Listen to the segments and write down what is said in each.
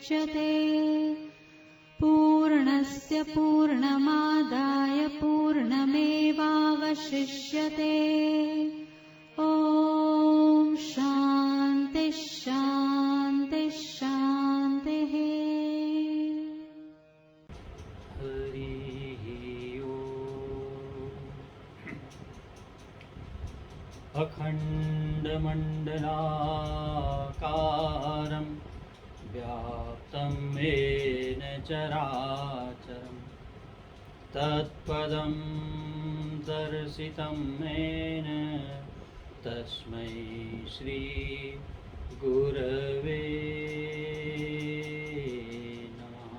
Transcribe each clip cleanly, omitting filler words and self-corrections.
मुच्यते। पूर्णस्य पूर्णमादाय पूर्णमेवावशिष्यते। ॐ शान्ति शान्ति शान्तिः। हरिः ओम्। अखण्डमण्डलाकारं व्याप्तं येन चराचरं तत्पदं दर्शितं येन तस्मै श्री गुरवे नमः।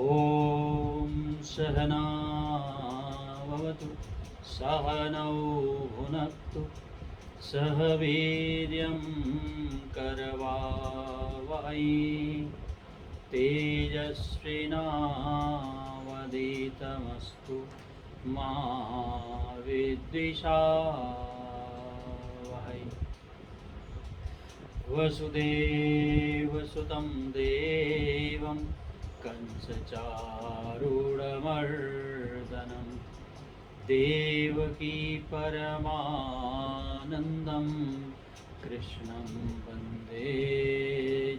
ॐ सहना भवतु सहनौ भुनक्तु सह वीर्यं करवावहै तेजस्विनावधीतमस्तु मा विद्विषावहै। वसुदेवसुतं देवं कंसचारूढमर्दनं देवकी परमानन्दं कृष्णं वन्दे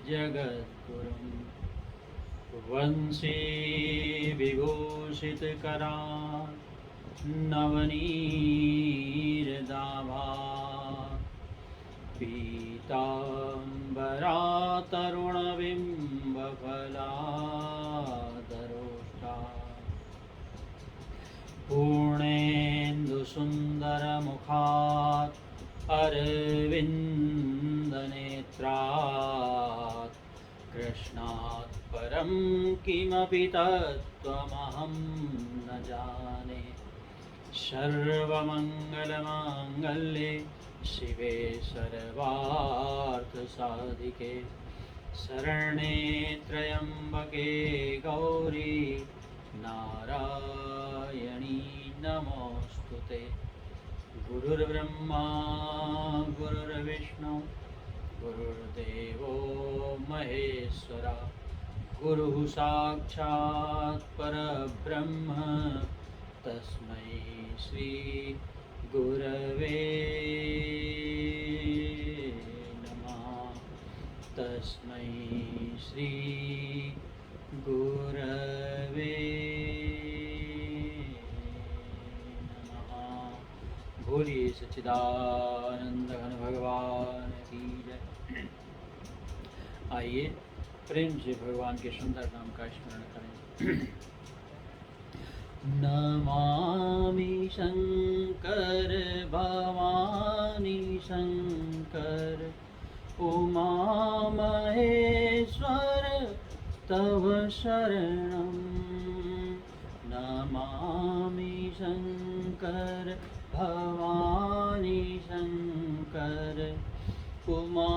जगद्गुरुं। वंशी विभूषितकरान् नवनीरदाभात् पीताम्बरातरुणबिम्बफलाधरोष्टात् पूर्णेन्दुसुन्दरमुखात् अरविन्दनेत्रात् कृष्णात् परं किमपि तत्त्वमहं न जाने। सर्वमङ्गलमाङ्गल्ये शिवे सर्वार्थसाधिके शरण्ये त्र्यम्बके गौरी नारायणी नमोऽस्तुते। गुरुर्ब्रह्मा गुरुर्विष्णु गुरुर्देवो महेश्वरा गुरुः साक्षात् परब्रह्म तस्मै श्री गुरवे नमः। तस्मै श्री गुरवे नमः। बोलिए सच्चिदानंद घन भगवान की जय। आइए प्रेम से भगवान के सुंदर नाम का स्मरण करें। नमामि शंकर भवानी शंकर उमा महेश्वर तव शरणं। नमामि शंकर भवानी शंकर उमा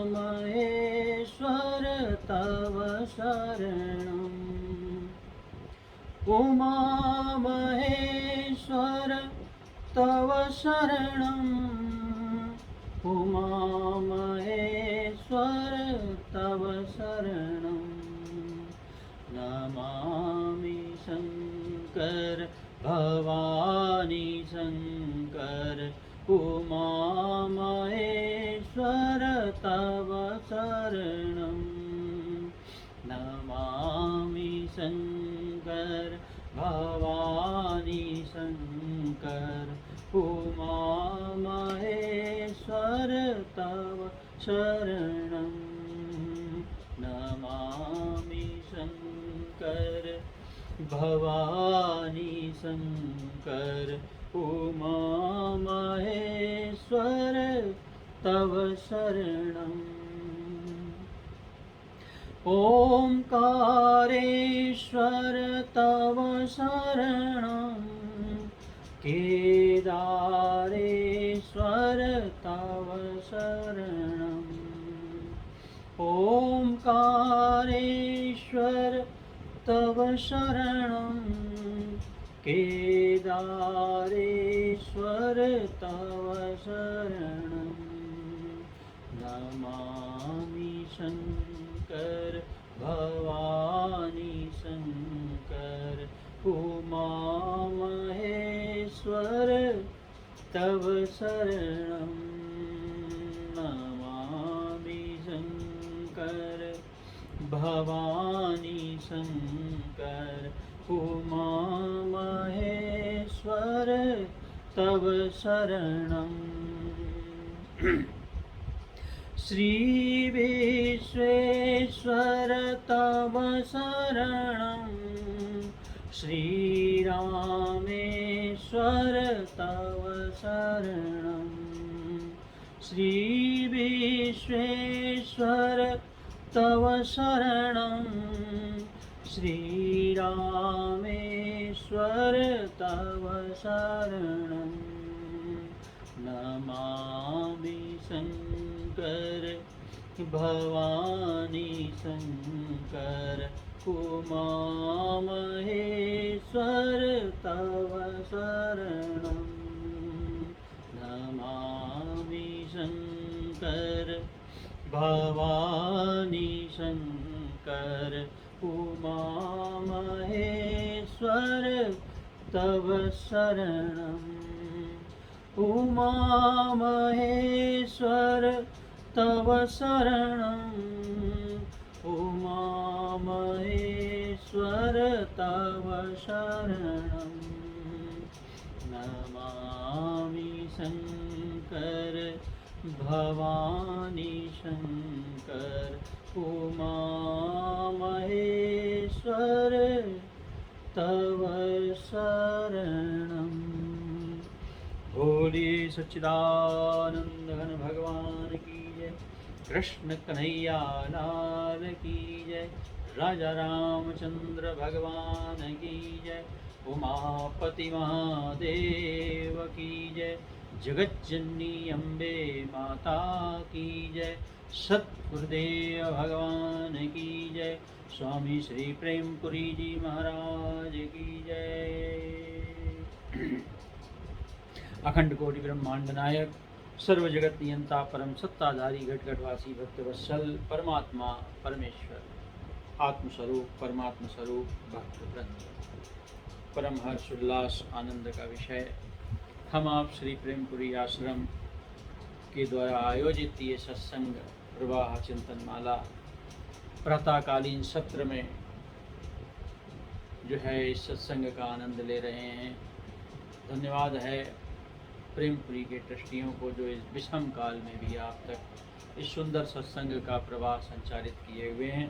महेश्वर तव शरणं। उमा महेश्वर तव शरणं। उमा महेश्वर तव शरणं। नमामि शंकर भवानी शंकर उमा महेश्वर तव शरणं। नमामि शंकर भवानी शंकर उमा महेश्वर तव शरणं। नमामि शंकर भवानी शंकर उमा महेश्वर तव शरणं। ओंकारेश्वर तव शरणं। केदारेश्वर तव शरणं। ओंकारेश्वर तव शरणं। केदारेश्वर तव शरणं। नमामि शंकर शंकर भवानी शंकर उमा महेश्वर तव शरणं नमामि शंकर भवानी शंकर उमा महेश्वर तव शरणं श्री विश्वेश्वर तव शरणं श्री रामेश्वर तव शरणं श्री विश्वेश्वर तव शरणं श्री रामेश्वर तव शरणं नमामि शंकर भवानी शंकर उमा महेश्वर तव शरणं नमामि शंकर भवानी शंकर उमा महेश्वर तव शरणं उमा महेश्वर तव शरणं उमा महेश्वर तव शरणं नमामि शंकर भवानी शंकर उमा महेश्वर तव शरणं बोलिए सच्चिदानंद घन भगवान की जय कृष्ण कन्हैया लाल की जय राजा रामचंद्र भगवान की जय उमापति महादेव की जय जगज्जननी अम्बे माता की जय सतगुरुदेव भगवान की जय स्वामी श्री प्रेमपुरी जी महाराज की जय अखंड कोटि ब्रह्मांड नायक सर्व जगत नियंता परम सत्ताधारी घट घटवासी भक्तवत्सल परमात्मा परमेश्वर आत्मस्वरूप परमात्मा स्वरूप भक्त वृंद परम हर्ष उल्लास आनंद का विषय हम आप श्री प्रेमपुरी आश्रम के द्वारा आयोजित ये सत्संग प्रवाह चिंतन माला प्रातःकालीन सत्र में जो है इस सत्संग का आनंद ले रहे हैं। धन्यवाद है प्रेमपुरी के ट्रस्टियों को जो इस विषम काल में भी आप तक इस सुंदर सत्संग का प्रवाह संचालित किए हुए हैं।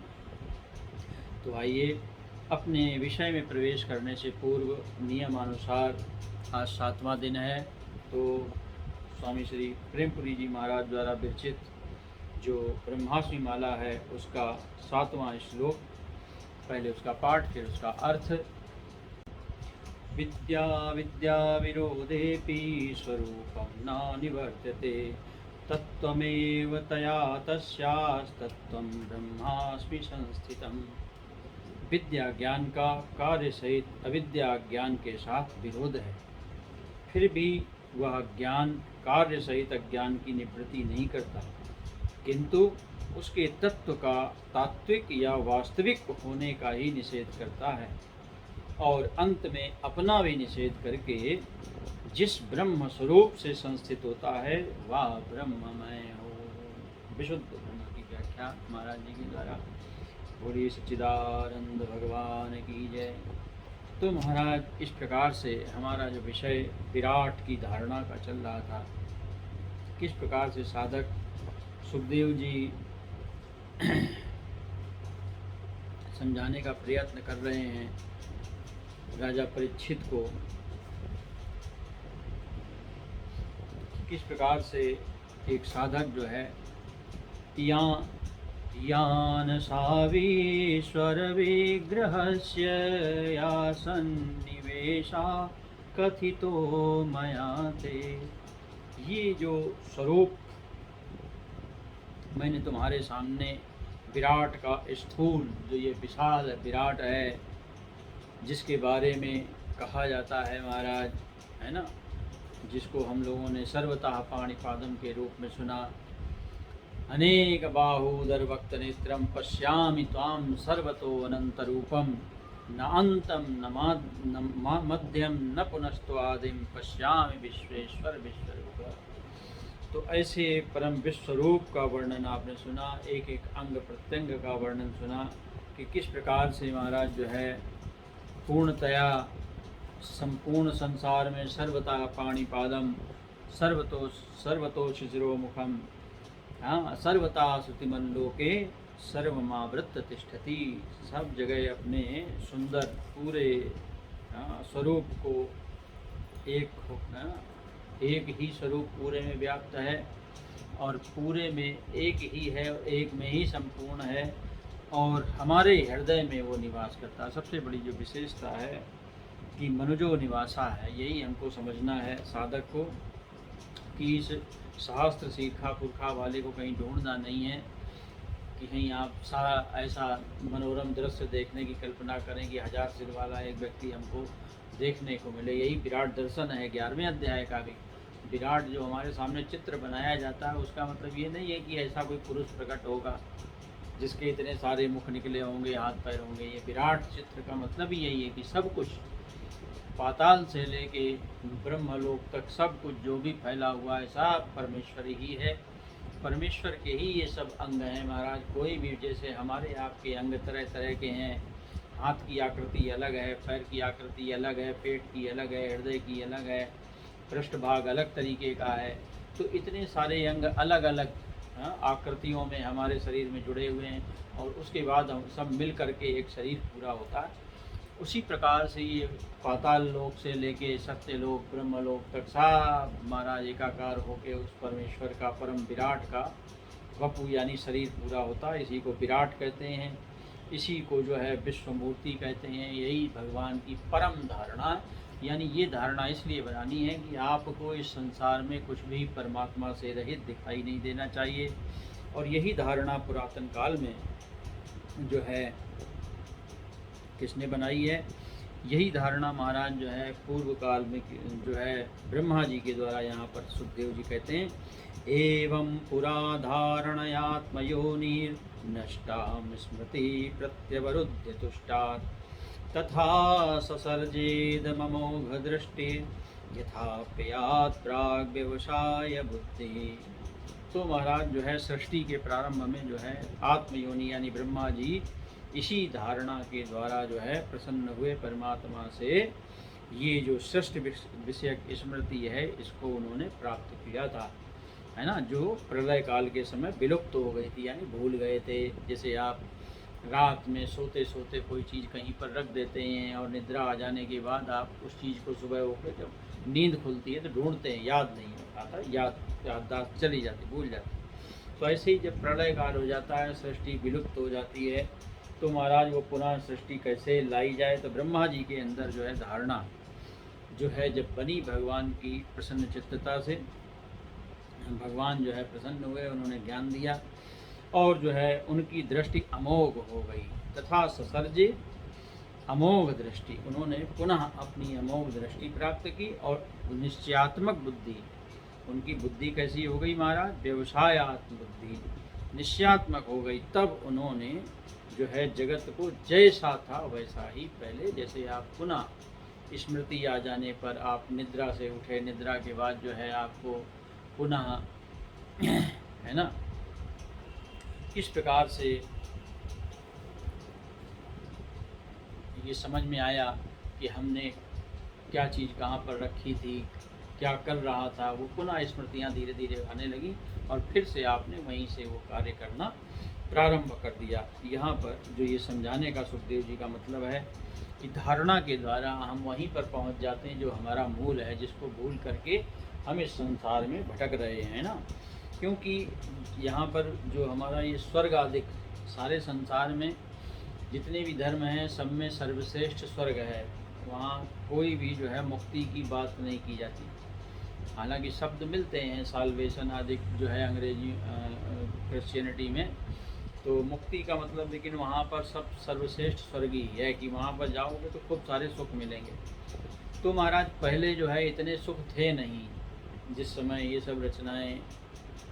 तो आइए अपने विषय में प्रवेश करने से पूर्व नियमानुसार आज 7वां दिन है, तो स्वामी श्री प्रेमपुरी जी महाराज द्वारा विरचित जो ब्रह्मास्मि माला है उसका 7वां श्लोक, पहले उसका पाठ फिर उसका अर्थ। विद्या विद्या विरोधेपि स्वरूपं न निवर्त्यते तत्त्वमेव तया तस्यास्तत्त्वं ब्रह्मास्मि संस्थितम्। विद्या ज्ञान का कार्य सहित अविद्या ज्ञान के साथ विरोध है, फिर भी वह ज्ञान कार्य सहित अज्ञान की निवृत्ति नहीं करता, किंतु उसके तत्व का तात्विक या वास्तविक होने का ही निषेध करता है और अंत में अपना भी निषेध करके जिस ब्रह्म स्वरूप से संस्थित होता है वह ब्रह्ममय हो। विशुद्ध ब्रह्म की व्याख्या महाराज जी के द्वारा। बोलिए सच्चिदानंद भगवान की जय। तो महाराज इस प्रकार से हमारा जो विषय विराट की धारणा का चल रहा था, किस प्रकार से साधक सुखदेव जी समझाने का प्रयत्न कर रहे हैं राजा परीक्षित को, किस प्रकार से एक साधक जो है यान सावीश्वर विग्रहस्य या सन्निवेशा कथितो मया ते। ये जो स्वरूप मैंने तुम्हारे सामने विराट का स्थूल जो ये विशाल विराट है जिसके बारे में कहा जाता है महाराज, है ना, जिसको हम लोगों ने सर्वतः पाणिपादम के रूप में सुना, अनेक बाहूदर वक्त नेत्रम पश्यामि त्वाम सर्वतो अनंत रूपम न अंतम न मध्यम न पुनस्त्वादिम पश्यामि विश्वेश्वर विश्वरूप। तो ऐसे परम विश्वरूप का वर्णन आपने सुना, एक एक अंग प्रत्यंग का वर्णन सुना कि किस प्रकार से महाराज जो है पूर्णतया संपूर्ण संसार में सर्वता पाणिपादम सर्वतो शिशिरोमुखम, हाँ, सर्वता श्रुतिमल्लोके सर्वमावृत्त तिष्ठति, सब जगह अपने सुंदर पूरे स्वरूप को एक ही स्वरूप पूरे में व्याप्त है और पूरे में एक ही है और एक में ही संपूर्ण है और हमारे हृदय में वो निवास करता है। सबसे बड़ी जो विशेषता है कि मनुजो निवासा है, यही हमको समझना है साधक को कि इस शास्त्र सीखा पुरखा वाले को कहीं ढूंढना नहीं है कि कहीं आप सारा ऐसा मनोरम दृश्य देखने की कल्पना करें कि 1000 सिर वाला एक व्यक्ति हमको देखने को मिले। यही विराट दर्शन है 11वें अध्याय का भी। विराट जो हमारे सामने चित्र बनाया जाता है उसका मतलब ये नहीं है कि ऐसा कोई पुरुष प्रकट होगा जिसके इतने सारे मुख निकले होंगे, हाथ पैर होंगे। ये विराट चित्र का मतलब ही यही है कि सब कुछ पाताल से लेके ब्रह्मलोक तक सब कुछ जो भी फैला हुआ है सब परमेश्वर ही है, परमेश्वर के ही ये सब अंग हैं महाराज। कोई भी जैसे हमारे आपके अंग तरह तरह के हैं, हाथ की आकृति अलग है, पैर की आकृति अलग है, पेट की अलग है, हृदय की अलग है, पृष्ठभाग अलग तरीके का है। तो इतने सारे अंग अलग अलग आकृतियों में हमारे शरीर में जुड़े हुए हैं और उसके बाद हम सब मिल करके एक शरीर पूरा होता है। उसी प्रकार से ये पाताल लोक से लेके सत्यलोक ब्रह्मलोक तक सब महाराज एकाकार होके उस परमेश्वर का परम विराट का वपु यानी शरीर पूरा होता है। इसी को विराट कहते हैं, इसी को जो है विश्वमूर्ति कहते हैं। यही भगवान की परम धारणा, यानी ये धारणा इसलिए बनानी है कि आपको इस संसार में कुछ भी परमात्मा से रहित दिखाई नहीं देना चाहिए। और यही धारणा पुरातन काल में जो है किसने बनाई है? यही धारणा महाराज जो है पूर्व काल में जो है ब्रह्मा जी के द्वारा यहाँ पर सुखदेव जी कहते हैं, एवं पुरा धारणयात्मयोनिर नष्टाम स्मृति प्रत्यवरुद्ध तुष्टात् तथा ससर्जेद ममोघ दृष्टि यथा प्यात् प्राग व्यवसाय बुद्धि। तो महाराज जो है सृष्टि के प्रारंभ में जो है आत्मयोनि यानी ब्रह्मा जी इसी धारणा के द्वारा जो है प्रसन्न हुए परमात्मा से। ये जो सृष्ट विषयक स्मृति है इसको उन्होंने प्राप्त किया था, है ना, जो प्रलय काल के समय विलुप्त हो गई थी, यानी भूल गए थे। जैसे आप रात में सोते सोते कोई चीज़ कहीं पर रख देते हैं और निद्रा आ जाने के बाद आप उस चीज़ को सुबह होकर जब नींद खुलती है तो ढूंढते हैं, याद नहीं आता, याददाश्त चली जाती, भूल जाती। तो ऐसे ही जब प्रलय काल हो जाता है, सृष्टि विलुप्त हो जाती है, तो महाराज वो पुनः सृष्टि कैसे लाई जाए। तो ब्रह्मा जी के अंदर जो है धारणा जो है जब बनी भगवान की प्रसन्न चित्तता से, भगवान जो है प्रसन्न हुए, उन्होंने ज्ञान दिया और जो है उनकी दृष्टि अमोघ हो गई। तथा ससर्जे अमोघ दृष्टि, उन्होंने पुनः अपनी अमोघ दृष्टि प्राप्त की और निश्चयात्मक बुद्धि, उनकी बुद्धि कैसी हो गई महाराज? व्यवसायात्मक बुद्धि, निश्चयात्मक हो गई। तब उन्होंने जो है जगत को जैसा था वैसा ही, पहले जैसे आप पुनः स्मृति आ जाने पर आप निद्रा से उठे, निद्रा के बाद जो है आपको पुनः है ना किस प्रकार से ये समझ में आया कि हमने क्या चीज़ कहाँ पर रखी थी, क्या कर रहा था, वो पुनः स्मृतियाँ धीरे धीरे आने लगी और फिर से आपने वहीं से वो कार्य करना प्रारंभ कर दिया। यहाँ पर जो ये समझाने का सुखदेव जी का मतलब है कि धारणा के द्वारा हम वहीं पर पहुँच जाते हैं जो हमारा मूल है, जिसको भूल करके हम इस संसार में भटक रहे हैं ना। क्योंकि यहाँ पर जो हमारा ये स्वर्ग आदि सारे संसार में जितने भी धर्म हैं सब में सर्वश्रेष्ठ स्वर्ग है, वहाँ कोई भी जो है मुक्ति की बात नहीं की जाती। हालांकि शब्द मिलते हैं साल्वेशन आदि जो है अंग्रेजी क्रिश्चियनिटी में, तो मुक्ति का मतलब, लेकिन वहाँ पर सब सर्वश्रेष्ठ स्वर्ग ही है कि वहाँ पर जाओगे तो खूब सारे सुख मिलेंगे। तो महाराज पहले जो है इतने सुख थे नहीं जिस समय ये सब रचनाएं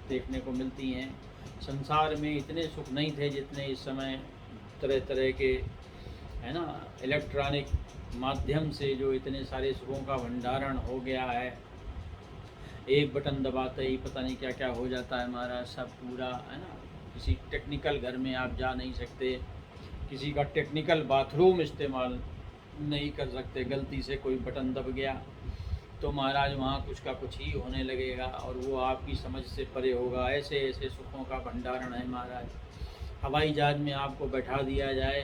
देखने को मिलती हैं। संसार में इतने सुख नहीं थे जितने इस समय तरह तरह के, है ना, इलेक्ट्रॉनिक माध्यम से जो इतने सारे सुखों का भंडारण हो गया है। एक बटन दबाते ही पता नहीं क्या क्या हो जाता है महाराज, सब पूरा, है ना। किसी टेक्निकल घर में आप जा नहीं सकते, किसी का टेक्निकल बाथरूम इस्तेमाल नहीं कर सकते, गलती से कोई बटन दब गया तो महाराज वहाँ कुछ का कुछ ही होने लगेगा और वो आपकी समझ से परे होगा। ऐसे ऐसे सुखों का भंडारण है महाराज। हवाई जहाज़ में आपको बैठा दिया जाए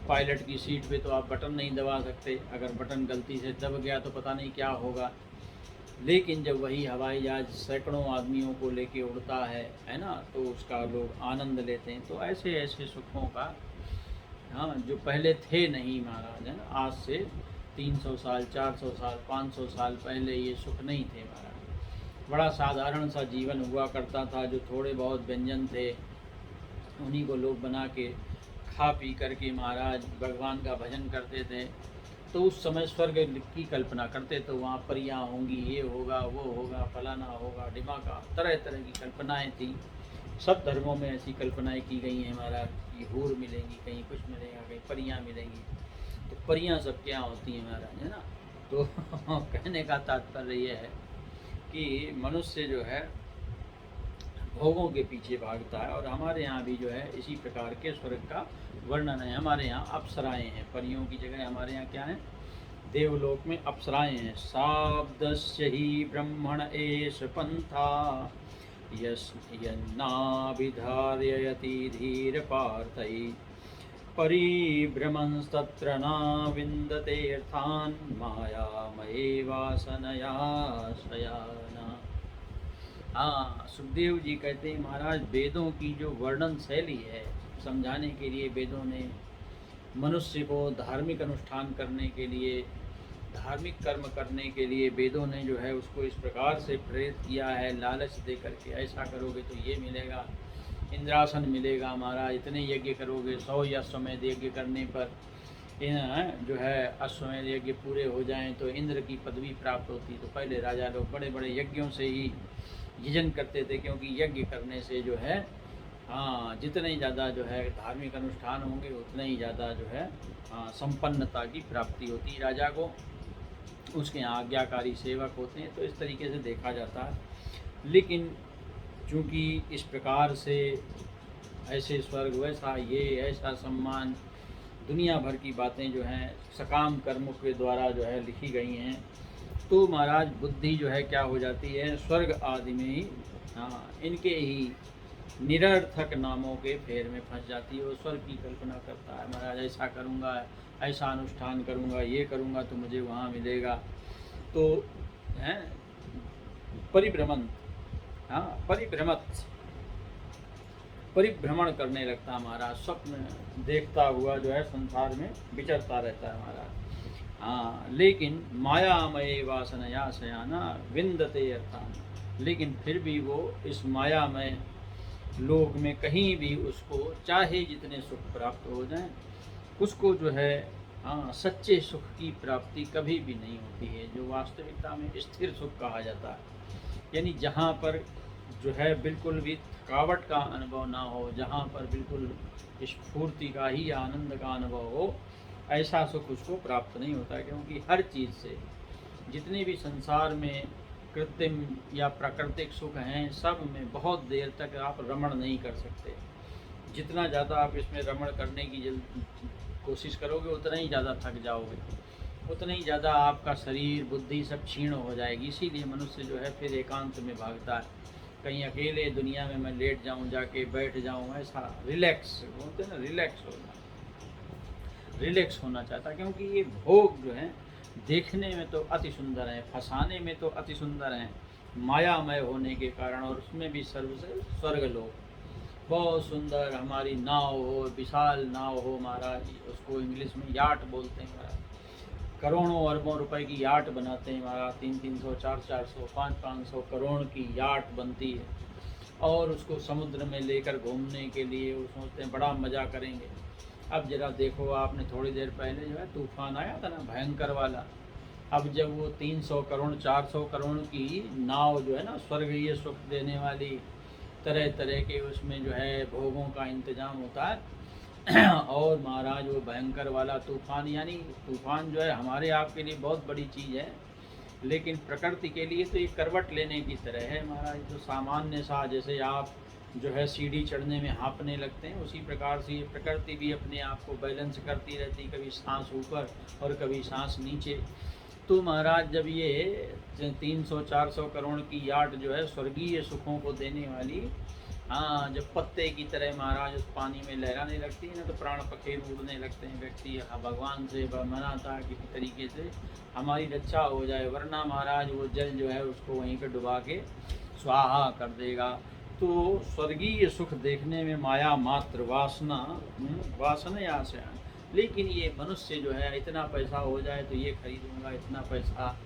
पायलट की सीट पे तो आप बटन नहीं दबा सकते, अगर बटन गलती से दब गया तो पता नहीं क्या होगा। लेकिन जब वही हवाई जहाज़ सैकड़ों आदमियों को लेके उड़ता है ना, तो उसका लोग आनंद लेते हैं। तो ऐसे ऐसे सुखों का, हाँ, जो पहले थे नहीं महाराज, है ना, आज से 300 साल, 400 साल, 500 साल पहले ये सुख नहीं थे महाराज। बड़ा साधारण सा जीवन हुआ करता था, जो थोड़े बहुत व्यंजन थे उन्हीं को लोग बना के खा पी करके महाराज भगवान का भजन करते थे। तो उस समय स्वर्ग की कल्पना करते तो वहाँ परियाँ होंगी, ये होगा, वो होगा, फलाना होगा, ढिमाका, तरह तरह की कल्पनाएं थी। सब धर्मों में ऐसी कल्पनाएं की गई हैं महाराज, कि हूर मिलेंगी, कहीं कुछ मिलेगा, कहीं परियाँ मिलेंगी। तो परियाँ सब क्या होती हैं महाराज, है ना। तो कहने का तात्पर्य ये है कि मनुष्य जो है भोगों के पीछे भागता है। और हमारे यहाँ भी जो है इसी प्रकार के स्वर्ग का वर्णन है। हमारे यहाँ अप्सराएं हैं, परियों की जगह हमारे यहाँ क्या है, देवलोक में अप्सराएं हैं। शाब्दस्य ही ब्रह्मण एष पंथा यन्नाभिधार्ययति धीर पार्थै परिभ्रमंस्तत्र न विन्दते अर्थान् मायामयी वासनया शयाना। हाँ, सुखदेव जी कहते हैं महाराज, वेदों की जो वर्णन शैली है समझाने के लिए, वेदों ने मनुष्य को धार्मिक अनुष्ठान करने के लिए, धार्मिक कर्म करने के लिए वेदों ने जो है उसको इस प्रकार से प्रेरित किया है, लालच दे करके, ऐसा करोगे तो ये मिलेगा, इंद्रासन मिलेगा महाराज, इतने यज्ञ करोगे, 100 या अश्वमेध यज्ञ करने पर जो है अश्वमेध यज्ञ पूरे हो जाएं तो इंद्र की पदवी प्राप्त होती। तो पहले राजा लोग बड़े बड़े यज्ञों से ही यजन करते थे, क्योंकि यज्ञ करने से जो है, हाँ, जितने ज़्यादा जो है धार्मिक अनुष्ठान होंगे उतने ही ज़्यादा जो है संपन्नता की प्राप्ति होती है राजा को, उसके यहाँ आज्ञाकारी सेवक होते हैं। तो इस तरीके से देखा जाता है। लेकिन चूँकि इस प्रकार से ऐसे स्वर्ग, वैसा ये, ऐसा सम्मान, दुनिया भर की बातें जो हैं सकाम कर्मों के द्वारा जो है लिखी गई हैं, तो महाराज बुद्धि जो है क्या हो जाती है, स्वर्ग आदि में ही, हाँ, इनके ही निरर्थक नामों के फेर में फंस जाती है। वो स्वर्ग की कल्पना करता है, महाराज ऐसा करूँगा, ऐसा अनुष्ठान करूँगा, ये करूँगा तो मुझे वहाँ मिलेगा। तो हैं परिभ्रमण, हाँ, परिभ्रमण करने लगता है महाराज, स्वप्न देखता हुआ जो है संसार में विचरता रहता है महाराज। हाँ, लेकिन मायामय वासनया शयाना विन्दते अर्थान, लेकिन फिर भी वो इस मायामय लोक में कहीं भी उसको चाहे जितने सुख प्राप्त हो जाएं, उसको जो है, हाँ, सच्चे सुख की प्राप्ति कभी भी नहीं होती है, जो वास्तविकता में स्थिर सुख कहा जाता है। यानी जहाँ पर जो है बिल्कुल भी थकावट का अनुभव ना हो, जहाँ पर बिल्कुल स्फूर्ति का ही, आनंद का अनुभव हो, ऐसा सुख उसको प्राप्त नहीं होता। क्योंकि हर चीज़ से, जितने भी संसार में कृत्रिम या प्राकृतिक सुख हैं, सब में बहुत देर तक आप रमण नहीं कर सकते। जितना ज़्यादा आप इसमें रमण करने की कोशिश करोगे उतना ही ज़्यादा थक जाओगे, उतना ही ज़्यादा आपका शरीर, बुद्धि सब क्षीण हो जाएगी। इसीलिए मनुष्य जो है फिर एकांत में भागता है, कहीं अकेले दुनिया में मैं लेट जाऊं, जाके बैठ जाऊं, ऐसा रिलैक्स बोलते हैं ना, रिलैक्स होना चाहता है। क्योंकि ये भोग जो हैं देखने में तो अति सुंदर हैं, फंसाने में तो अति सुंदर हैं, मायामय होने के कारण, और उसमें भी सर्वसे स्वर्ग लोक बहुत सुंदर, हमारी नाव हो, विशाल नाव हो महाराज, उसको इंग्लिश में याट बोलते हैं महाराज, करोड़ों अरबों रुपए की याट बनाते हैं महाराज, 300, 400, 500 करोड़ की याट बनती है, और उसको समुद्र में लेकर घूमने के लिए वो सोचते हैं बड़ा मज़ा करेंगे। अब जरा देखो, आपने थोड़ी देर पहले जो है तूफान आया था ना भयंकर वाला, अब जब वो 300 करोड़ 400 करोड़ की नाव जो है ना, स्वर्गीय सुख देने वाली, तरह तरह के उसमें जो है भोगों का इंतजाम होता है। और महाराज वो भयंकर वाला तूफान, यानी तूफान जो है हमारे आपके लिए बहुत बड़ी चीज़ है, लेकिन प्रकृति के लिए तो ये करवट लेने की तरह है महाराज। जो सामान्य सा, जैसे आप जो है सीढ़ी चढ़ने में हाँफने लगते हैं, उसी प्रकार से ये प्रकृति भी अपने आप को बैलेंस करती रहती, कभी सांस ऊपर और कभी सांस नीचे। तो महाराज जब ये 300-400 करोड़ की याट जो है स्वर्गीय सुखों को देने वाली, हाँ, जब पत्ते की तरह महाराज उस पानी में लहराने लगती है ना, तो प्राण पखेरु उड़ने लगते हैं। व्यक्ति भगवान से मनाता है किसी तरीके से हमारी रक्षा हो जाए, वरना महाराज वो जल जो है उसको वहीं पे डुबा के स्वाहा कर देगा। तो स्वर्गीय सुख देखने में माया मात्र वासना से, लेकिन ये मनुष्य जो है इतना पैसा हो जाए तो ये खरीदूंगा, इतना पैसा।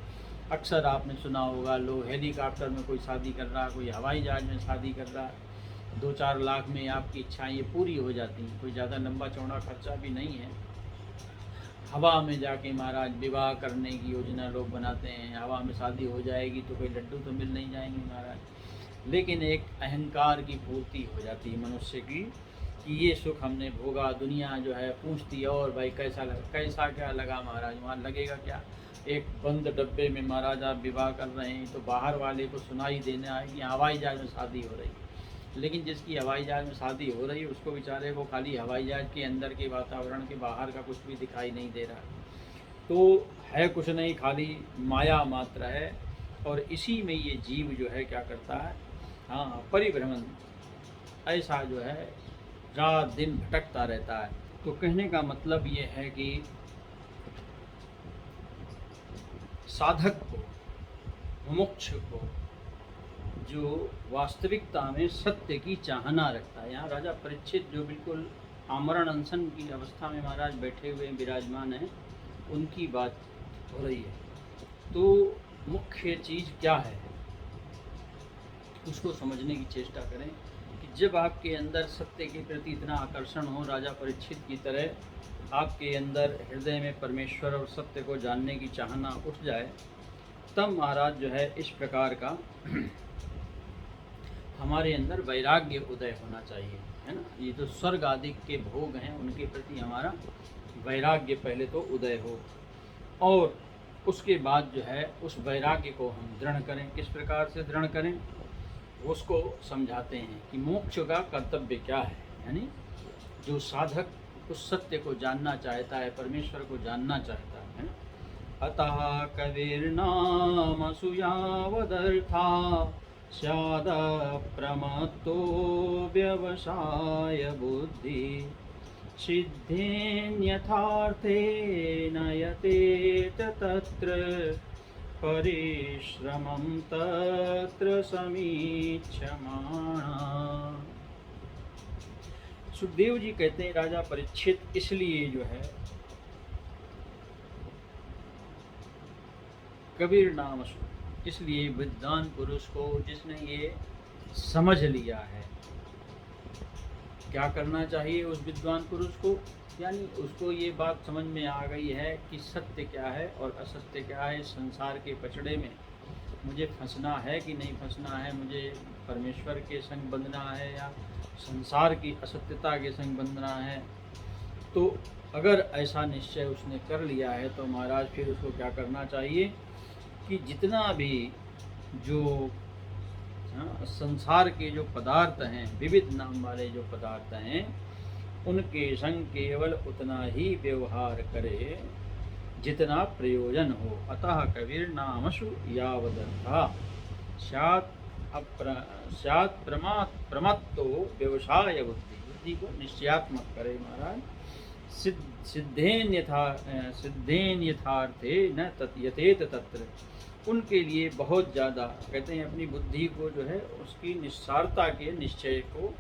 अक्सर आपने सुना होगा, लोग हेलीकॉप्टर में कोई शादी कर रहा, कोई हवाई जहाज में शादी कर रहा, 2-4 लाख में आपकी इच्छाएं ये पूरी हो जाती हैं। कोई ज़्यादा लंबा चौड़ा खर्चा भी नहीं है। हवा में जाके महाराज विवाह करने की योजना लोग बनाते हैं, हवा में शादी हो जाएगी तो कोई लड्डू तो मिल नहीं जाएंगे महाराज। लेकिन एक अहंकार की पूर्ति हो जाती है मनुष्य की कि ये सुख हमने भोगा। दुनिया जो है पूछती है और भाई कैसा लगा, कैसा क्या लगा महाराज, वहाँ लगेगा क्या। एक बंद डब्बे में महाराज आप विवाह कर रहे हैं तो बाहर वाले को सुनाई देने आए कि हवाई जहाज में शादी हो रही है, लेकिन जिसकी हवाई जहाज में शादी हो रही है उसको बेचारे को खाली हवाई जहाज के अंदर के वातावरण के बाहर का कुछ भी दिखाई नहीं दे रहा। तो है कुछ नहीं, खाली माया मात्र है। और इसी में ये जीव जो है क्या करता है, हाँ, परिभ्रमण ऐसा जो है रात दिन भटकता रहता है। तो कहने का मतलब ये है कि साधक को, मुमुक्ष को, जो वास्तविकता में सत्य की चाहना रखता है, यहाँ राजा परीक्षित जो बिल्कुल आमरण अनशन की अवस्था में महाराज बैठे हुए विराजमान हैं, उनकी बात हो रही है। तो मुख्य चीज़ क्या है उसको समझने की चेष्टा करें कि जब आपके अंदर सत्य के प्रति इतना आकर्षण हो, राजा परीक्षित की तरह आपके अंदर हृदय में परमेश्वर और सत्य को जानने की चाहना उठ जाए, तब महाराज जो है इस प्रकार का हमारे अंदर वैराग्य उदय होना चाहिए, है ना। ये जो स्वर्ग आदि के भोग हैं उनके प्रति हमारा वैराग्य पहले तो उदय हो, और उसके बाद जो है उस वैराग्य को हम दृढ़ करें। किस प्रकार से दृढ़ करें उसको समझाते हैं कि मोक्ष का कर्तव्य क्या है। यानी जो साधक उस सत्य को जानना चाहता है, परमेश्वर को जानना चाहता है। अतः कविर्नाम सुयावदर्था स्याद प्रमत्तो व्यवसाय बुद्धि सिद्धेन्यथार्थे नयते तत्र परिश्रमं तत्र समीक्षमाणा। सुखदेव जी कहते हैं राजा परीक्षित इसलिए जो है कबीर नाम, इसलिए विद्वान पुरुष को जिसने ये समझ लिया है, क्या करना चाहिए उस विद्वान पुरुष को, यानी उसको ये बात समझ में आ गई है कि सत्य क्या है और असत्य क्या है। संसार के पचड़े में मुझे फंसना है कि नहीं फंसना है, मुझे परमेश्वर के संग बंधना है या संसार की असत्यता के संग बंधना है। तो अगर ऐसा निश्चय उसने कर लिया है तो महाराज फिर उसको क्या करना चाहिए कि जितना भी जो संसार के जो पदार्थ हैं, विविध नाम वाले जो पदार्थ हैं, उनके संग केवल उतना ही व्यवहार करे जितना प्रयोजन हो। अतः कबीर नामसु यावदर्था स्यात् प्रमत्तो व्यवसाय बुद्धि, बुद्धि को निश्चयात्मक करे महाराज। सिद्धेन यथार्थे न यथेत तत्र, उनके लिए बहुत ज़्यादा कहते हैं अपनी बुद्धि को जो है उसकी निस्सारता के निश्चय को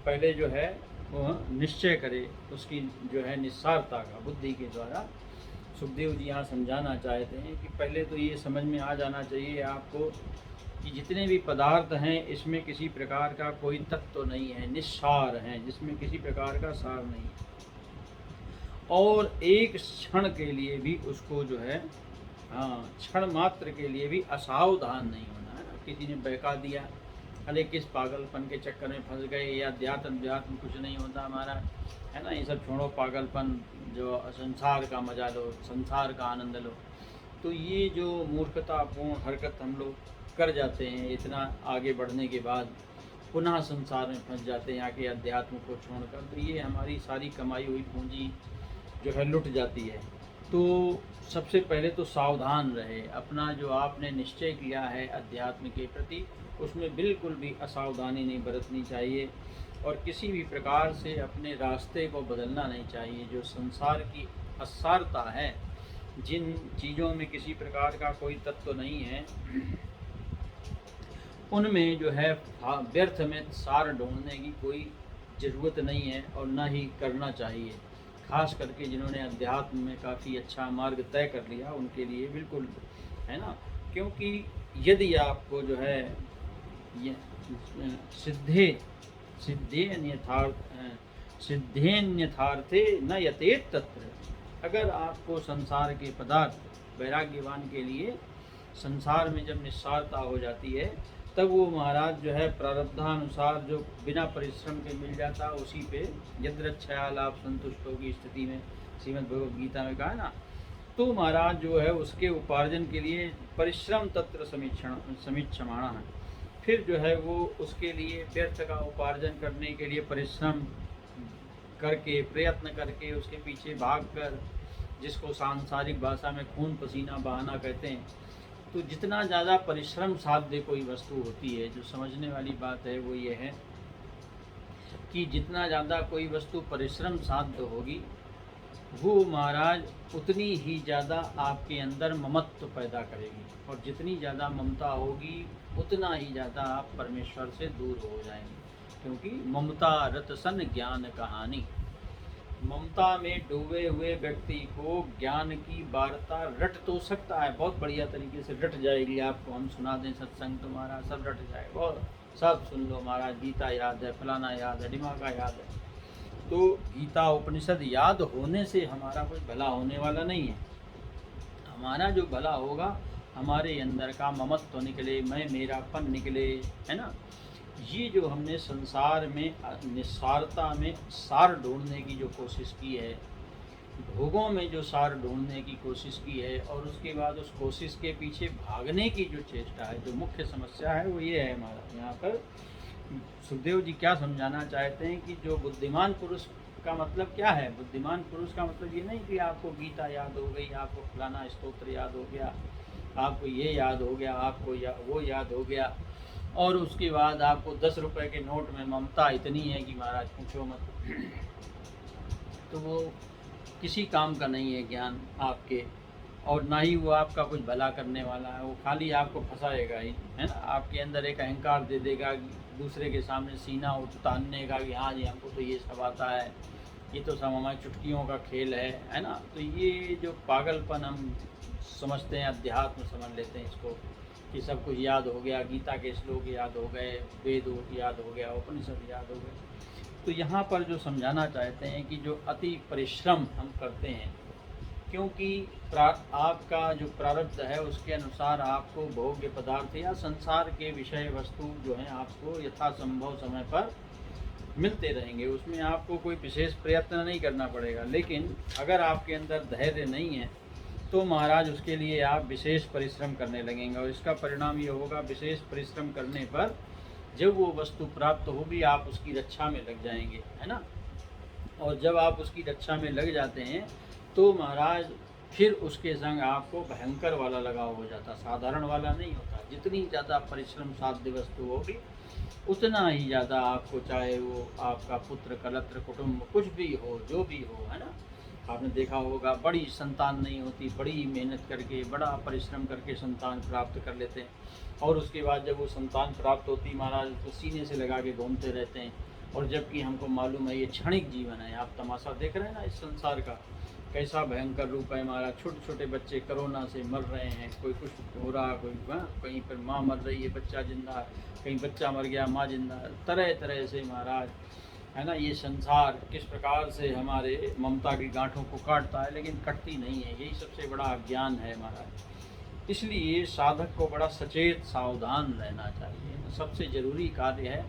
पहले जो है वो निश्चय करे, उसकी जो है निस्सारता का बुद्धि के द्वारा। सुखदेव जी यहाँ समझाना चाहते हैं कि पहले तो ये समझ में आ जाना चाहिए आपको कि जितने भी पदार्थ हैं इसमें किसी प्रकार का कोई तत्व नहीं है, निस्सार हैं, जिसमें किसी प्रकार का सार नहीं है। और एक क्षण के लिए भी उसको जो है, हाँ, क्षण मात्र के लिए भी असावधान नहीं होना है। किसी ने बहका दिया अरे किस पागलपन के चक्कर में फंस गए, या अध्यात्म कुछ नहीं होता महाराज, है ना। ये सब छोड़ो, पागलपन, जो संसार का मजा लो, संसार का आनंद लो। तो ये जो मूर्खतापूर्ण हरकत हम लोग कर जाते हैं, इतना आगे बढ़ने के बाद पुनः संसार में फंस जाते हैं आके अध्यात्म को छोड़कर, तो ये हमारी सारी कमाई हुई पूंजी जो है लुट जाती है। तो सबसे पहले तो सावधान रहे, अपना जो आपने निश्चय किया है अध्यात्म के प्रति, उसमें बिल्कुल भी असावधानी नहीं बरतनी चाहिए, और किसी भी प्रकार से अपने रास्ते को बदलना नहीं चाहिए। जो संसार की असारता है, जिन चीज़ों में किसी प्रकार का कोई तत्व नहीं है, उनमें जो है व्यर्थ में सार ढूंढने की कोई ज़रूरत नहीं है, और न ही करना चाहिए। खास करके जिन्होंने अध्यात्म में काफ़ी अच्छा मार्ग तय कर लिया, उनके लिए बिल्कुल, है ना। क्योंकि यदि आपको जो है ये सिद्धेन्यथार्थे न यतेत तत्र, अगर आपको संसार के पदार्थ वैराग्यवान के लिए संसार में जब निस्सारता हो जाती है, तब वो महाराज जो है प्रारब्धानुसार जो बिना परिश्रम के मिल जाता, उसी पे यद्रच्छया आप संतुष्ट होगी स्थिति में श्रीमद् भगवद गीता में कहा ना। तो महाराज जो है उसके उपार्जन के लिए परिश्रम तत्र समीक्षमाणा है, फिर जो है वो उसके लिए व्यर्थ का उपार्जन करने के लिए परिश्रम करके, प्रयत्न करके, उसके पीछे भागकर, जिसको सांसारिक भाषा में खून पसीना बहाना कहते हैं, तो जितना ज़्यादा परिश्रम साध्य कोई वस्तु होती है, जो समझने वाली बात है वो ये है कि जितना ज़्यादा कोई वस्तु परिश्रम साध्य होगी, वो महाराज उतनी ही ज़्यादा आपके अंदर ममत्व पैदा करेगी, और जितनी ज़्यादा ममता होगी उतना ही ज़्यादा आप परमेश्वर से दूर हो जाएंगे। क्योंकि ममता रत सन ज्ञान कहानी, ममता में डूबे हुए व्यक्ति को ज्ञान की वार्ता रट तो सकता है, बहुत बढ़िया तरीके से रट जाएगी। आपको हम सुना दें सत्संग, तुम्हारा सब रट जाए, बहुत सब सुन लो महाराज, गीता याद है, फलाना याद है, दिमागा याद है। तो गीता उपनिषद याद होने से हमारा कुछ भला होने वाला नहीं है। हमारा जो भला होगा, हमारे अंदर का ममत्व निकले, मैं मेरापन निकले, है ना। ये जो हमने संसार में निस्सारता में सार ढूंढने की जो कोशिश की है, भोगों में जो सार ढूंढने की कोशिश की है, और उसके बाद उस कोशिश के पीछे भागने की जो चेष्टा है, जो मुख्य समस्या है वो ये है हमारा। यहाँ पर सुखदेव जी क्या समझाना चाहते हैं कि जो बुद्धिमान पुरुष का मतलब क्या है। बुद्धिमान पुरुष का मतलब ये नहीं कि आपको गीता याद हो गई, आपको फलाना स्तोत्र याद हो गया, आपको ये याद हो गया, आपको वो याद हो गया, और उसके बाद आपको 10 रुपए के नोट में ममता इतनी है कि महाराज पूछो मत। तो वो किसी काम का नहीं है ज्ञान आपके, और ना ही वो आपका कुछ भला करने वाला है। वो खाली आपको फंसाएगा ही, है ना। आपके अंदर एक अहंकार दे देगा, दूसरे के सामने सीना उतारने का कि हाँ जी हमको तो ये सब आता है, ये तो सब हमारी चुटकियों का खेल है ना। तो ये जो पागलपन हम समझते हैं, अध्यात्म समझ लेते हैं इसको, कि सब कुछ याद हो गया, गीता के श्लोक याद हो गए, वेद याद हो गया, उपनिषद याद हो गए। तो यहाँ पर जो समझाना चाहते हैं कि जो अति परिश्रम हम करते हैं, क्योंकि आपका जो प्रारब्ध है उसके अनुसार आपको भोग्य पदार्थ या संसार के विषय वस्तु जो हैं आपको यथासंभव समय पर मिलते रहेंगे, उसमें आपको कोई विशेष प्रयत्न नहीं करना पड़ेगा। लेकिन अगर आपके अंदर धैर्य नहीं है तो महाराज उसके लिए आप विशेष परिश्रम करने लगेंगे, और इसका परिणाम ये होगा, विशेष परिश्रम करने पर जब वो वस्तु प्राप्त होगी आप उसकी रक्षा में लग जाएंगे, है ना। और जब आप उसकी रक्षा में लग जाते हैं तो महाराज फिर उसके संग आपको भयंकर वाला लगाव हो जाता, साधारण वाला नहीं होता। जितनी ज़्यादा परिश्रम साध्य वस्तु होगी उतना ही ज़्यादा आपको, चाहे वो आपका पुत्र कलत्र कुटुंब कुछ भी हो, जो भी हो, है ना। आपने देखा होगा बड़ी संतान नहीं होती, बड़ी मेहनत करके, बड़ा परिश्रम करके संतान प्राप्त कर लेते हैं, और उसके बाद जब वो संतान प्राप्त होती महाराज तो सीने से लगा के घूमते रहते हैं। और जबकि हमको मालूम है ये क्षणिक जीवन है। आप तमाशा देख रहे हैं ना इस संसार का, कैसा भयंकर रूप है हमारा। छोटे छोटे बच्चे कोरोना से मर रहे हैं, कोई कुछ हो रहा, कोई कहीं पर माँ मर रही है, बच्चा जिंदा, कहीं बच्चा मर गया, माँ जिंदा, तरह तरह से महाराज, है ना। ये संसार किस प्रकार से हमारे ममता की गांठों को काटता है, लेकिन कटती नहीं है। यही सबसे बड़ा अज्ञान है महाराज। इसलिए साधक को बड़ा सचेत सावधान रहना चाहिए। सबसे ज़रूरी कार्य है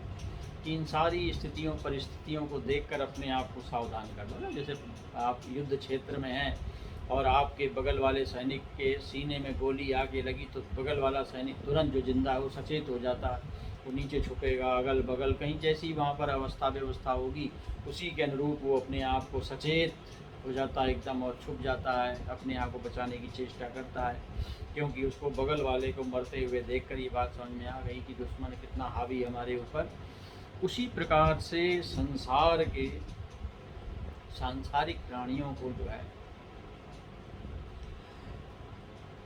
कि इन सारी स्थितियों परिस्थितियों को देखकर अपने आप को सावधान कर लो ना। जैसे आप युद्ध क्षेत्र में हैं और आपके बगल वाले सैनिक के सीने में गोली आके लगी तो बगल वाला सैनिक तुरंत जो जिंदा है वो सचेत हो जाता है, वो नीचे छुपेगा, अगल बगल कहीं जैसी वहाँ पर अवस्था व्यवस्था होगी उसी के अनुरूप वो अपने आप को सचेत हो जाता है एकदम और छुप जाता है, अपने आप को बचाने की चेष्टा करता है, क्योंकि उसको बगल वाले को मरते हुए देखकर ये बात समझ में आ गई कि दुश्मन कितना हावी हमारे ऊपर। उसी प्रकार से संसार के सांसारिक प्राणियों को जो है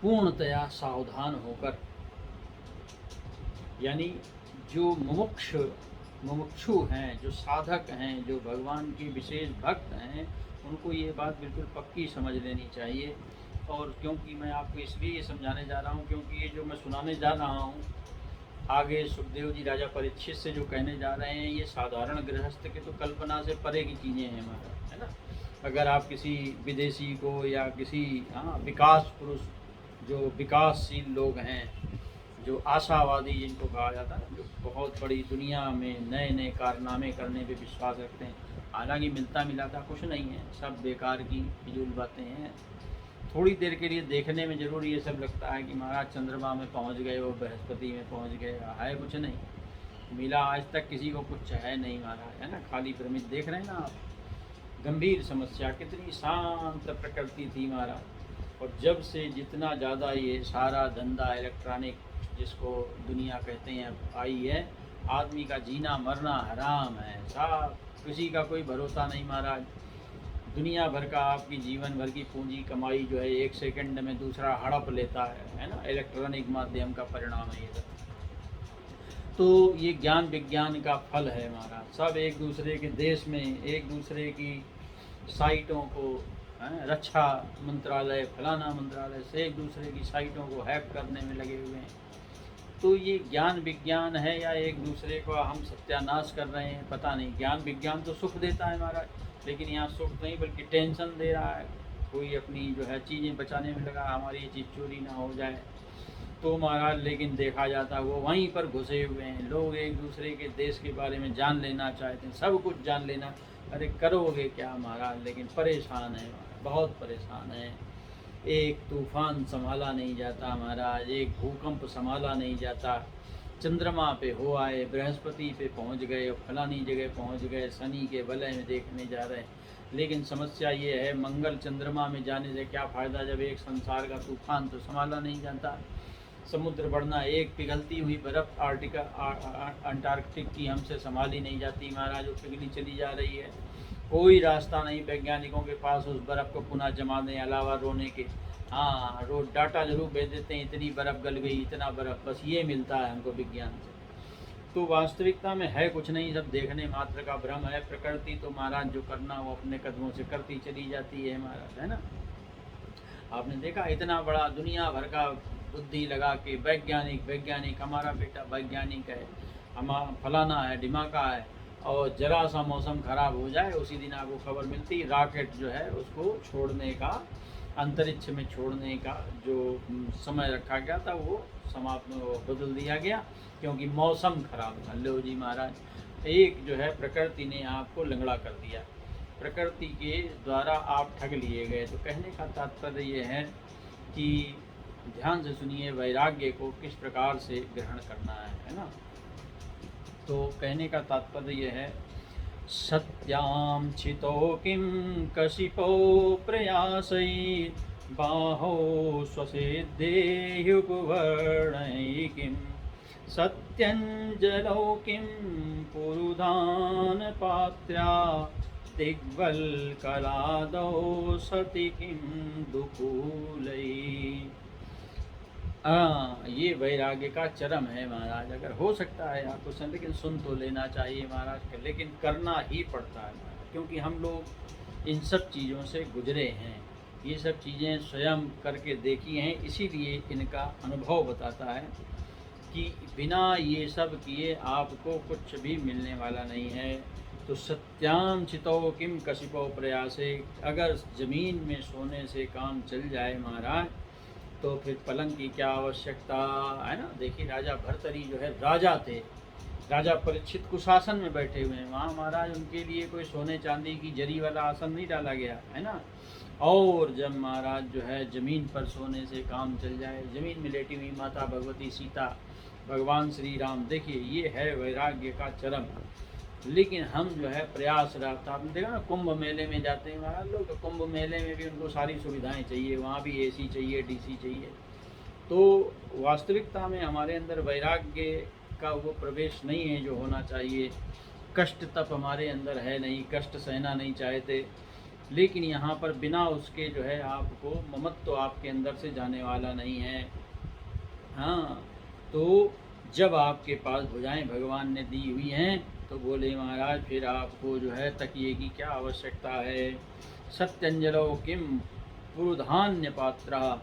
पूर्णतया सावधान होकर, यानी जो मुमुक्षु हैं, जो साधक हैं, जो भगवान के विशेष भक्त हैं, उनको ये बात बिल्कुल पक्की समझ लेनी चाहिए। और क्योंकि मैं आपको इसलिए समझाने जा रहा हूँ क्योंकि ये जो मैं सुनाने जा रहा हूँ आगे सुखदेव जी राजा परीक्षित से जो कहने जा रहे हैं, ये साधारण गृहस्थ के तो कल्पना से परे की चीज़ें हैं हमारा, है ना। अगर आप किसी विदेशी को या किसी विकास पुरुष, जो विकासशील लोग हैं, जो आशावादी जिनको कहा जाता है, जो बहुत बड़ी दुनिया में नए नए कारनामे करने पे विश्वास रखते हैं, हालांकि मिलता मिलाता कुछ नहीं है, सब बेकार की फिजूल बातें हैं। थोड़ी देर के लिए देखने में ज़रूर ये सब लगता है कि महाराज चंद्रमा में पहुंच गए, वो बृहस्पति में पहुंच गए, है कुछ नहीं मिला आज तक किसी को, कुछ है नहीं महाराज, है ना। खाली पिरामिड देख रहे हैं ना आप। गंभीर समस्या, कितनी शांत प्रकृति थी महाराज। और जब से जितना ज़्यादा ये सारा धंधा इलेक्ट्रॉनिक जिसको दुनिया कहते हैं आई है, आदमी का जीना मरना हराम है साहब, किसी का कोई भरोसा नहीं महाराज। दुनिया भर का आपकी जीवन भर की पूंजी कमाई जो है एक सेकंड में दूसरा हड़प लेता है ना। इलेक्ट्रॉनिक माध्यम का परिणाम है ये सब। तो ये ज्ञान विज्ञान का फल है महाराज। सब एक दूसरे के देश में एक दूसरे की साइटों को, रक्षा मंत्रालय फलाना मंत्रालय से एक दूसरे की साइटों को हैक करने में लगे हुए हैं। तो ये ज्ञान विज्ञान है या एक दूसरे को हम सत्यानाश कर रहे हैं, पता नहीं। ज्ञान विज्ञान तो सुख देता है महाराज, लेकिन यहाँ सुख नहीं बल्कि टेंशन दे रहा है। कोई अपनी जो है चीज़ें बचाने में लगा, हमारी ये चीज़ चोरी ना हो जाए तो महाराज, लेकिन देखा जाता है वो वहीं पर घुसे हुए हैं। लोग एक दूसरे के देश के बारे में जान लेना चाहते हैं, सब कुछ जान लेना। अरे करोगे क्या महाराज, लेकिन परेशान है, बहुत परेशान है। एक तूफान संभाला नहीं जाता महाराज, एक भूकंप संभाला नहीं जाता। चंद्रमा पे हो आए, बृहस्पति पे पहुंच गए, फलानी जगह पहुंच गए, शनि के वलय में देखने जा रहे हैं। लेकिन समस्या ये है, मंगल चंद्रमा में जाने से क्या फ़ायदा जब एक संसार का तूफान तो संभाला नहीं जाता। समुद्र बढ़ना, एक पिघलती हुई बर्फ़ अंटार्कटिक की हमसे संभाली नहीं जाती महाराज, वो पिघली चली जा रही है। कोई रास्ता नहीं वैज्ञानिकों के पास उस बर्फ़ को पुनः जमाने अलावा रोने के। हाँ, रोज डाटा जरूर भेज देते हैं, इतनी बर्फ़ गल गई, इतना बर्फ़, बस ये मिलता है हमको विज्ञान से। तो वास्तविकता में है कुछ नहीं, सब देखने मात्र का भ्रम है। प्रकृति तो महाराज जो करना वो अपने कदमों से करती चली जाती है महाराज, है ना। आपने देखा इतना बड़ा दुनिया भर का बुद्धि लगा के वैज्ञानिक हमारा बेटा वैज्ञानिक है, हमारा फलाना है, ढिमाका है, और जरा सा मौसम ख़राब हो जाए उसी दिन आपको खबर मिलती, रॉकेट जो है उसको छोड़ने का, अंतरिक्ष में छोड़ने का जो समय रखा गया था वो समाप्त बदल दिया गया क्योंकि मौसम ख़राब था। लो जी महाराज, एक जो है प्रकृति ने आपको लंगड़ा कर दिया, प्रकृति के द्वारा आप ठग लिए गए। तो कहने का तात्पर्य ये है कि ध्यान से सुनिए, वैराग्य को किस प्रकार से ग्रहण करना है ना। तो कहने का तात्पर्य यह है, सत्यां छितो किं कशिपो प्रयासैः बाहो स्वसिद्धेयुगवर्णैः किं सत्यञ्जलौ किं पुरुधानपात्र्या दिग्वल्कलादौ सति किं दुकूलैः। ये वैराग्य का चरम है महाराज। अगर हो सकता है आपको सुन, लेकिन सुन तो लेना चाहिए महाराज, लेकिन करना ही पड़ता है महाराज, क्योंकि हम लोग इन सब चीज़ों से गुजरे हैं, ये सब चीज़ें स्वयं करके देखी हैं, इसीलिए इनका अनुभव बताता है कि बिना ये सब किए आपको कुछ भी मिलने वाला नहीं है। तो सत्यां चितो किम कशिपो प्रयासे, अगर ज़मीन में सोने से काम चल जाए महाराज तो फिर पलंग की क्या आवश्यकता है ना। देखिए राजा भर्तरी जो है राजा थे, राजा परीक्षित कुशासन में बैठे हुए हैं, वहाँ महाराज उनके लिए कोई सोने चांदी की जरी वाला आसन नहीं डाला गया है ना। और जब महाराज जो है जमीन पर सोने से काम चल जाए, जमीन में लेटी हुई माता भगवती सीता, भगवान श्री राम, देखिए ये है वैराग्य का चरम। लेकिन हम जो है प्रयास रहता, आपने देखा ना कुंभ मेले में जाते हैं महाराज लोग, तो कुंभ मेले में भी उनको सारी सुविधाएं चाहिए, वहाँ भी एसी चाहिए, डीसी चाहिए। तो वास्तविकता में हमारे अंदर वैराग्य का वो प्रवेश नहीं है जो होना चाहिए। कष्ट तप हमारे अंदर है नहीं, कष्ट सहना नहीं चाहते। लेकिन यहाँ पर बिना उसके जो है आपको ममत्व तो आपके अंदर से जाने वाला नहीं है। हाँ, तो जब आपके पास भुजाएं भगवान ने दी हुई हैं तो बोले महाराज फिर आपको जो है तकिए की क्या आवश्यकता है। सत्यंजलो किम पुरुधान्य पात्रा,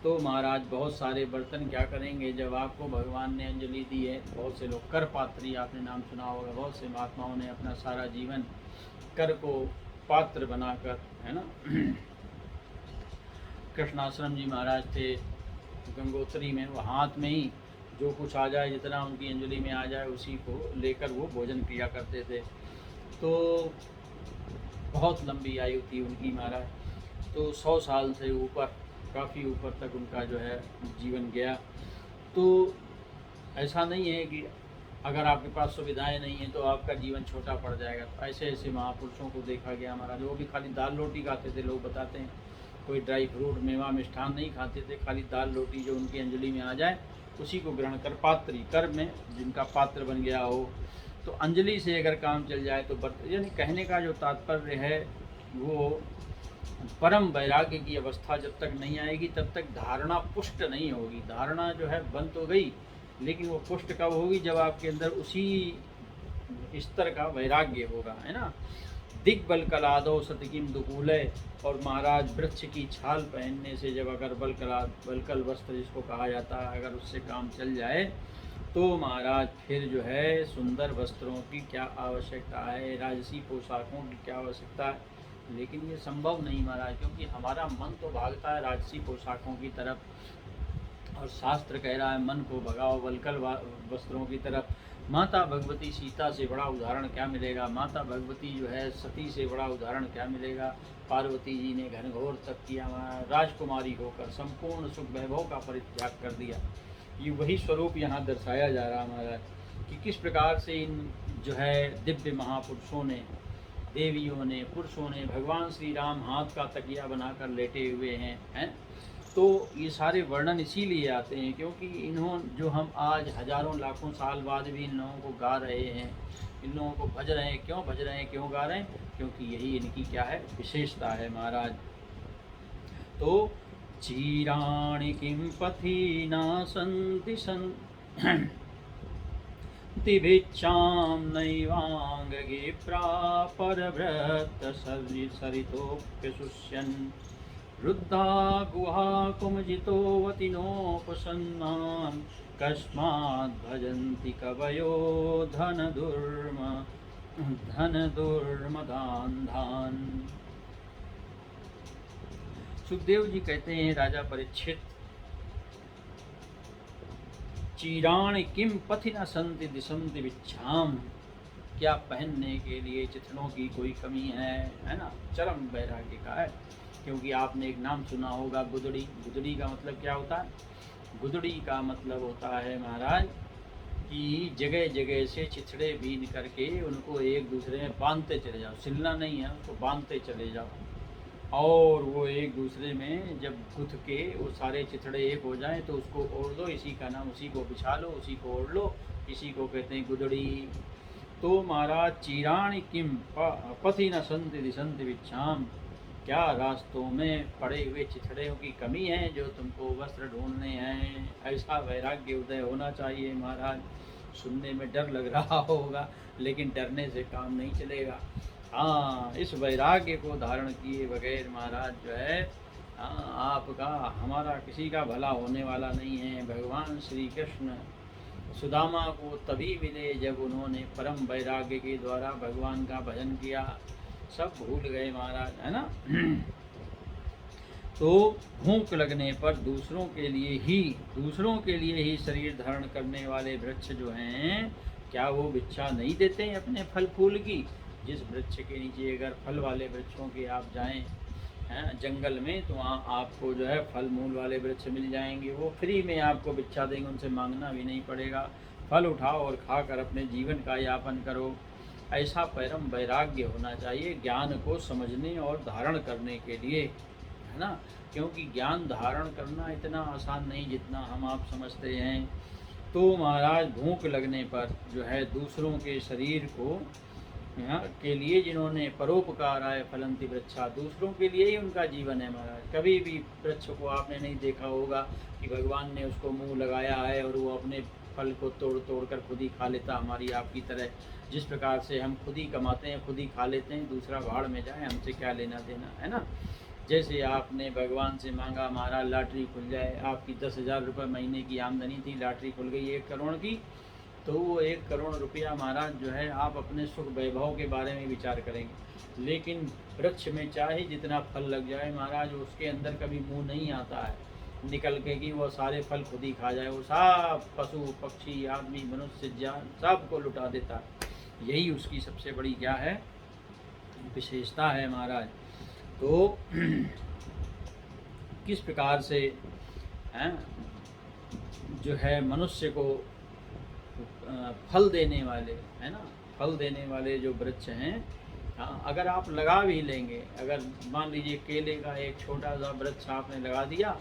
तो महाराज बहुत सारे बर्तन क्या करेंगे जब आपको भगवान ने अंजलि दी है। बहुत से लोग कर पात्री, आपने नाम सुना होगा, बहुत से महात्माओं ने अपना सारा जीवन कर को पात्र बनाकर, है ना। कृष्णाश्रम जी महाराज थे गंगोत्री में, वो हाथ में ही जो कुछ आ जाए, जितना उनकी अंजलि में आ जाए उसी को लेकर वो भोजन किया करते थे। तो बहुत लंबी आयु थी उनकी महाराज, तो 100 साल से ऊपर, काफ़ी ऊपर तक उनका जो है जीवन गया। तो ऐसा नहीं है कि अगर आपके पास सुविधाएं नहीं हैं तो आपका जीवन छोटा पड़ जाएगा। तो ऐसे ऐसे महापुरुषों को देखा गया महाराज, वो भी खाली दाल रोटी खाते थे, लोग बताते हैं। कोई ड्राई फ्रूट मेवा मिष्ठान नहीं खाते थे, खाली दाल रोटी जो उनकी अंजलि में आ जाए उसी को ग्रहण कर, पात्री कर में जिनका पात्र बन गया हो, तो अंजलि से अगर काम चल जाए तो यानी कहने का जो तात्पर्य है वो परम वैराग्य की अवस्था जब तक नहीं आएगी तब तक धारणा पुष्ट नहीं होगी। धारणा जो है बन तो गई, लेकिन वो पुष्ट कब होगी जब आपके अंदर उसी स्तर का वैराग्य होगा, है ना। दिग्बल कलादो सतकिम दुकूलय, और महाराज वृक्ष की छाल पहनने से जब अगर बलकल वस्त्र जिसको कहा जाता है, अगर उससे काम चल जाए तो महाराज फिर जो है सुंदर वस्त्रों की क्या आवश्यकता है, राजसी पोशाकों की क्या आवश्यकता है। लेकिन ये संभव नहीं महाराज, क्योंकि हमारा मन तो भागता है राजसी पोशाकों की तरफ, और शास्त्र कह रहा है मन को भगाओ वलकल वस्त्रों की तरफ। माता भगवती सीता से बड़ा उदाहरण क्या मिलेगा, माता भगवती जो है सती से बड़ा उदाहरण क्या मिलेगा। पार्वती जी ने घनघोर तप किया, राजकुमारी होकर संपूर्ण सुख वैभव का परित्याग कर दिया। ये वही स्वरूप यहाँ दर्शाया जा रहा है महाराज कि किस प्रकार से इन जो है दिव्य महापुरुषों ने, देवियों ने, पुरुषों ने, भगवान श्री राम हाथ का तकिया बनाकर लेटे हुए हैं। तो ये सारे वर्णन इसीलिए आते हैं क्योंकि जो हम आज हजारों लाखों साल बाद भी इन लोगों को गा रहे हैं, इन लोगों को भज रहे हैं। क्यों भज रहे हैं, क्यों गा रहे हैं, क्योंकि यही इनकी क्या है, विशेषता है महाराज। तो चीराणि किं पथि न सन्ति भिक्षां नैवांगगे प्रापरभृत सरितोप्यशुष्यन् रुद्धा गुहा कुमजितोवतिनोपसन्नान् कस्माद् भजन्ति कवयो धनदुर्मदान्धान्। सुखदेव जी कहते हैं राजा परीक्षित, चीराणि किम पथि न सन्ति दिशन्ति भिक्षाम, क्या पहनने के लिए चिथड़ों की कोई कमी है ना। चरम वैराग्य का है, क्योंकि आपने एक नाम सुना होगा गुदड़ी। गुदड़ी का मतलब क्या होता है, गुदड़ी का मतलब होता है महाराज कि जगह जगह से चिथड़े बीन करके उनको एक दूसरे में बांधते चले जाओ। सिलना नहीं है, उसको बांधते चले जाओ, और वो एक दूसरे में जब गुथ के वो सारे चिथड़े एक हो जाएं तो उसको ओढ़ लो, इसी का नाम, उसी को बिछा लो, उसी को ओढ़ लो, इसी को कहते हैं गुदड़ी। तो महाराज चीराणि किम पथि न सन्ति दिशन्ति भिक्षाम, क्या रास्तों में पड़े हुए चिथड़ों की कमी है जो तुमको वस्त्र ढूंढने हैं। ऐसा वैराग्य उदय होना चाहिए महाराज। सुनने में डर लग रहा होगा, लेकिन डरने से काम नहीं चलेगा। हाँ, इस वैराग्य को धारण किए बगैर महाराज जो है आपका, हमारा किसी का भला होने वाला नहीं है। भगवान श्री कृष्ण सुदामा को तभी मिले जब उन्होंने परम वैराग्य के द्वारा भगवान का भजन किया। सब भूल गए महाराज, है ना। तो भूख लगने पर दूसरों के लिए ही शरीर धारण करने वाले वृक्ष जो हैं, क्या वो भिक्षा नहीं देते हैं अपने फल फूल की? जिस वृक्ष के नीचे अगर फल वाले वृक्षों के आप जाएं हैं जंगल में, तो वहाँ आपको जो है फल मूल वाले वृक्ष मिल जाएंगे, वो फ्री में आपको भिक्षा देंगे, उनसे मांगना भी नहीं पड़ेगा। फल उठाओ और खाकर अपने जीवन का यापन करो। ऐसा परम वैराग्य होना चाहिए ज्ञान को समझने और धारण करने के लिए, है ना। क्योंकि ज्ञान धारण करना इतना आसान नहीं जितना हम आप समझते हैं। तो महाराज भूख लगने पर जो है दूसरों के शरीर को के लिए जिन्होंने परोपकाराय फलंति वृक्षा, दूसरों के लिए ही उनका जीवन है महाराज। कभी भी वृक्ष को आपने नहीं देखा होगा कि भगवान ने उसको मुंह लगाया है और वो अपने फल को तोड़ तोड़ कर खुद ही खा लेता, हमारी आपकी तरह। जिस प्रकार से हम खुद ही कमाते हैं, खुद ही खा लेते हैं, दूसरा भाड़ में जाए, हमसे क्या लेना देना, है ना। जैसे आपने भगवान से मांगा महाराज लॉटरी खुल जाए, आपकी 10,000 रुपये महीने की आमदनी थी, लॉटरी खुल गई 1 करोड़ की, तो वो 1 करोड़ रुपया महाराज जो है आप अपने सुख वैभव के बारे में विचार करेंगे। लेकिन वृक्ष में चाहे जितना फल लग जाए महाराज, उसके अंदर कभी मुंह नहीं आता है निकल के कि वो सारे फल खुद ही खा जाए। वो सब पशु पक्षी आदमी मनुष्य जान सबको लुटा देता है। यही उसकी सबसे बड़ी क्या है विशेषता है महाराज। तो किस प्रकार से हैं जो है मनुष्य को फल देने वाले, है ना, फल देने वाले जो वृक्ष हैं, हाँ, अगर आप लगा भी लेंगे, अगर मान लीजिए केले का एक छोटा सा वृक्ष आपने लगा दिया,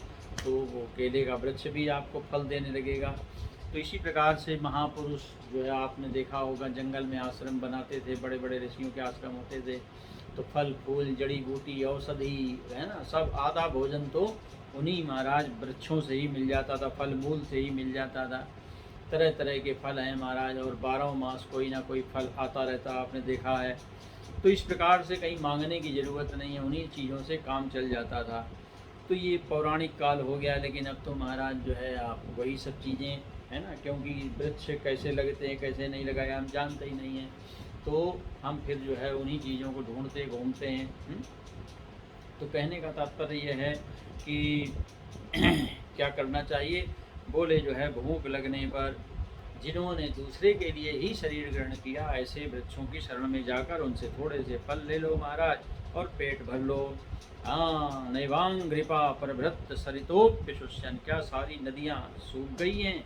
तो वो केले का वृक्ष भी आपको फल देने लगेगा। तो इसी प्रकार से महापुरुष जो है आपने देखा होगा जंगल में आश्रम बनाते थे, बड़े बड़े ऋषियों के आश्रम होते थे, तो फल फूल जड़ी बूटी औषधि, है ना, सब आधा भोजन तो उन्हीं महाराज वृक्षों से ही मिल जाता था, फल मूल से ही मिल जाता था। तरह तरह के फल हैं महाराज, और 12 मास कोई ना कोई फल आता रहता, आपने देखा है। तो इस प्रकार से कहीं मांगने की ज़रूरत नहीं है, उन्हीं चीज़ों से काम चल जाता था। तो ये पौराणिक काल हो गया, लेकिन अब तो महाराज जो है आप वही सब चीज़ें, है ना, क्योंकि वृक्ष कैसे लगते हैं कैसे नहीं लगाए हम जानते ही नहीं हैं, तो हम फिर जो है उन्हीं चीज़ों को ढूंढते घूमते हैं। तो कहने का तात्पर्य यह है कि क्या करना चाहिए, बोले जो है भूख लगने पर जिन्होंने दूसरे के लिए ही शरीर ग्रहण किया, ऐसे वृक्षों की शरण में जाकर उनसे थोड़े से फल ले लो महाराज और पेट भर लो। हाँ, नैवांग्रिपा परभृत सरितोप्य शुष्यन, क्या सारी नदियाँ सूख गई हैं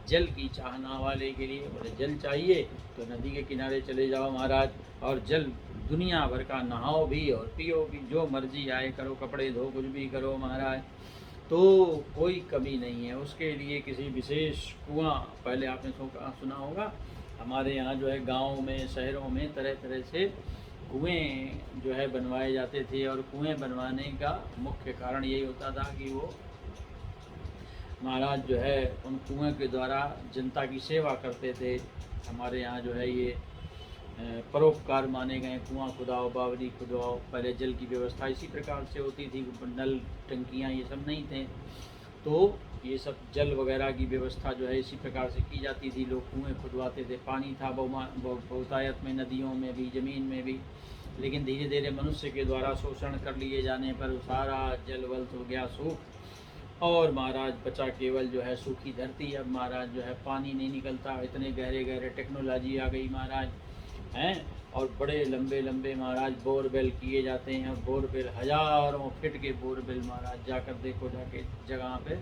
जल की चाहना वाले के लिए? बोले जल चाहिए तो नदी के किनारे चले जाओ महाराज, और जल दुनिया भर का नहाओ भी और पियो भी, जो मर्जी आए करो, कपड़े धो, कुछ भी करो महाराज, तो कोई कमी नहीं है। उसके लिए किसी विशेष कुआं, पहले आपने सुना होगा हमारे यहाँ जो है गाँव में शहरों में तरह तरह से कुएं जो है बनवाए जाते थे, और कुएं बनवाने का मुख्य कारण यही होता था कि वो महाराज जो है उन कुएं के द्वारा जनता की सेवा करते थे। हमारे यहाँ जो है ये परोपकार माने गए, कुआं खुदाओ, बावली खुदवाओ, पहले जल की व्यवस्था इसी प्रकार से होती थी, नल टंकियाँ ये सब नहीं थे, तो ये सब जल वगैरह की व्यवस्था जो है इसी प्रकार से की जाती थी। लोग कुएं खुदवाते थे, पानी था बहुतायत में, नदियों में भी, ज़मीन में भी, लेकिन धीरे धीरे मनुष्य के द्वारा शोषण कर लिए जाने पर सारा जल वल हो गया सूख, और महाराज बचा केवल जो है सूखी धरती। अब महाराज जो है पानी नहीं निकलता, इतने गहरे गहरे टेक्नोलॉजी आ गई महाराज हैं, और बड़े लंबे लंबे महाराज बोरवेल किए जाते हैं, और बोरवेल हज़ारों फीट के बोरवेल महाराज, जाकर देखो जाके जगह पे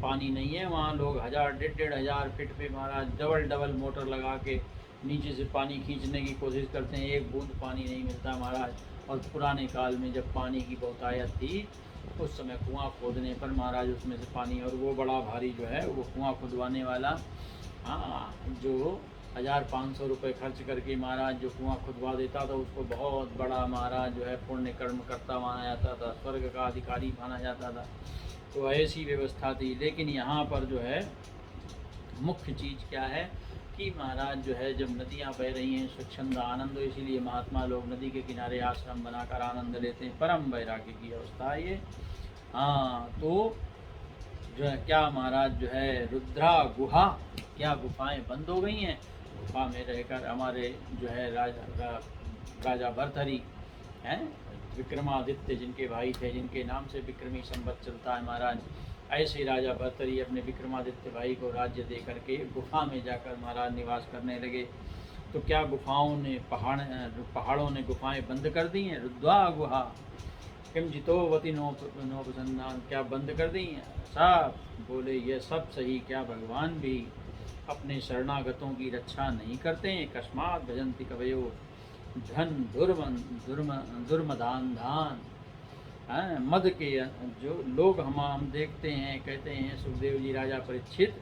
पानी नहीं है, वहाँ लोग 1000-1500 फीट पे महाराज डबल मोटर लगा के नीचे से पानी खींचने की कोशिश करते हैं, एक बूंद पानी नहीं मिलता महाराज। और पुराने काल में जब पानी की बहुतायत थी, उस समय कुआं खोदने पर महाराज उसमें से पानी, और वो बड़ा भारी जो है वो कुआं खुदवाने वाला, हाँ, जो 1500 रुपये खर्च करके महाराज जो कुआं खुदवा देता था, उसको बहुत बड़ा महाराज जो है पुण्य कर्म करता माना जाता था, स्वर्ग का अधिकारी माना जाता था। तो ऐसी व्यवस्था थी। लेकिन यहाँ पर जो है मुख्य चीज़ क्या है कि महाराज जो है जब नदियाँ बह रही हैं स्वच्छंद आनंद, इसीलिए महात्मा लोग नदी के किनारे आश्रम बनाकर आनंद लेते हैं। परम वैराग्य की अवस्था है ये। हाँ, तो जो है क्या महाराज जो है रुद्रा गुहा, क्या गुफाएं बंद हो गई हैं? गुफा में रहकर हमारे जो है राजा भर्तहरि हैं विक्रमादित्य जिनके भाई थे, जिनके नाम से विक्रमी संवत चलता है महाराज, ऐसे राजा भर्तरी अपने विक्रमादित्य भाई को राज्य दे करके गुफा में जाकर महाराज निवास करने लगे। तो क्या गुफाओं ने पहाड़ों ने गुफाएं बंद कर दी हैं? रुद्वा गुहा किम जितोवती नोपसन्नान, क्या बंद कर दी हैं? सब बोले ये सब सही, क्या भगवान भी अपने शरणागतों की रक्षा नहीं करते हैं? कस्मात भजन्ति कवयो धन दुर्मदान धान। मद के जो लोग हम देखते हैं, कहते हैं सुखदेव जी राजा परीक्षित,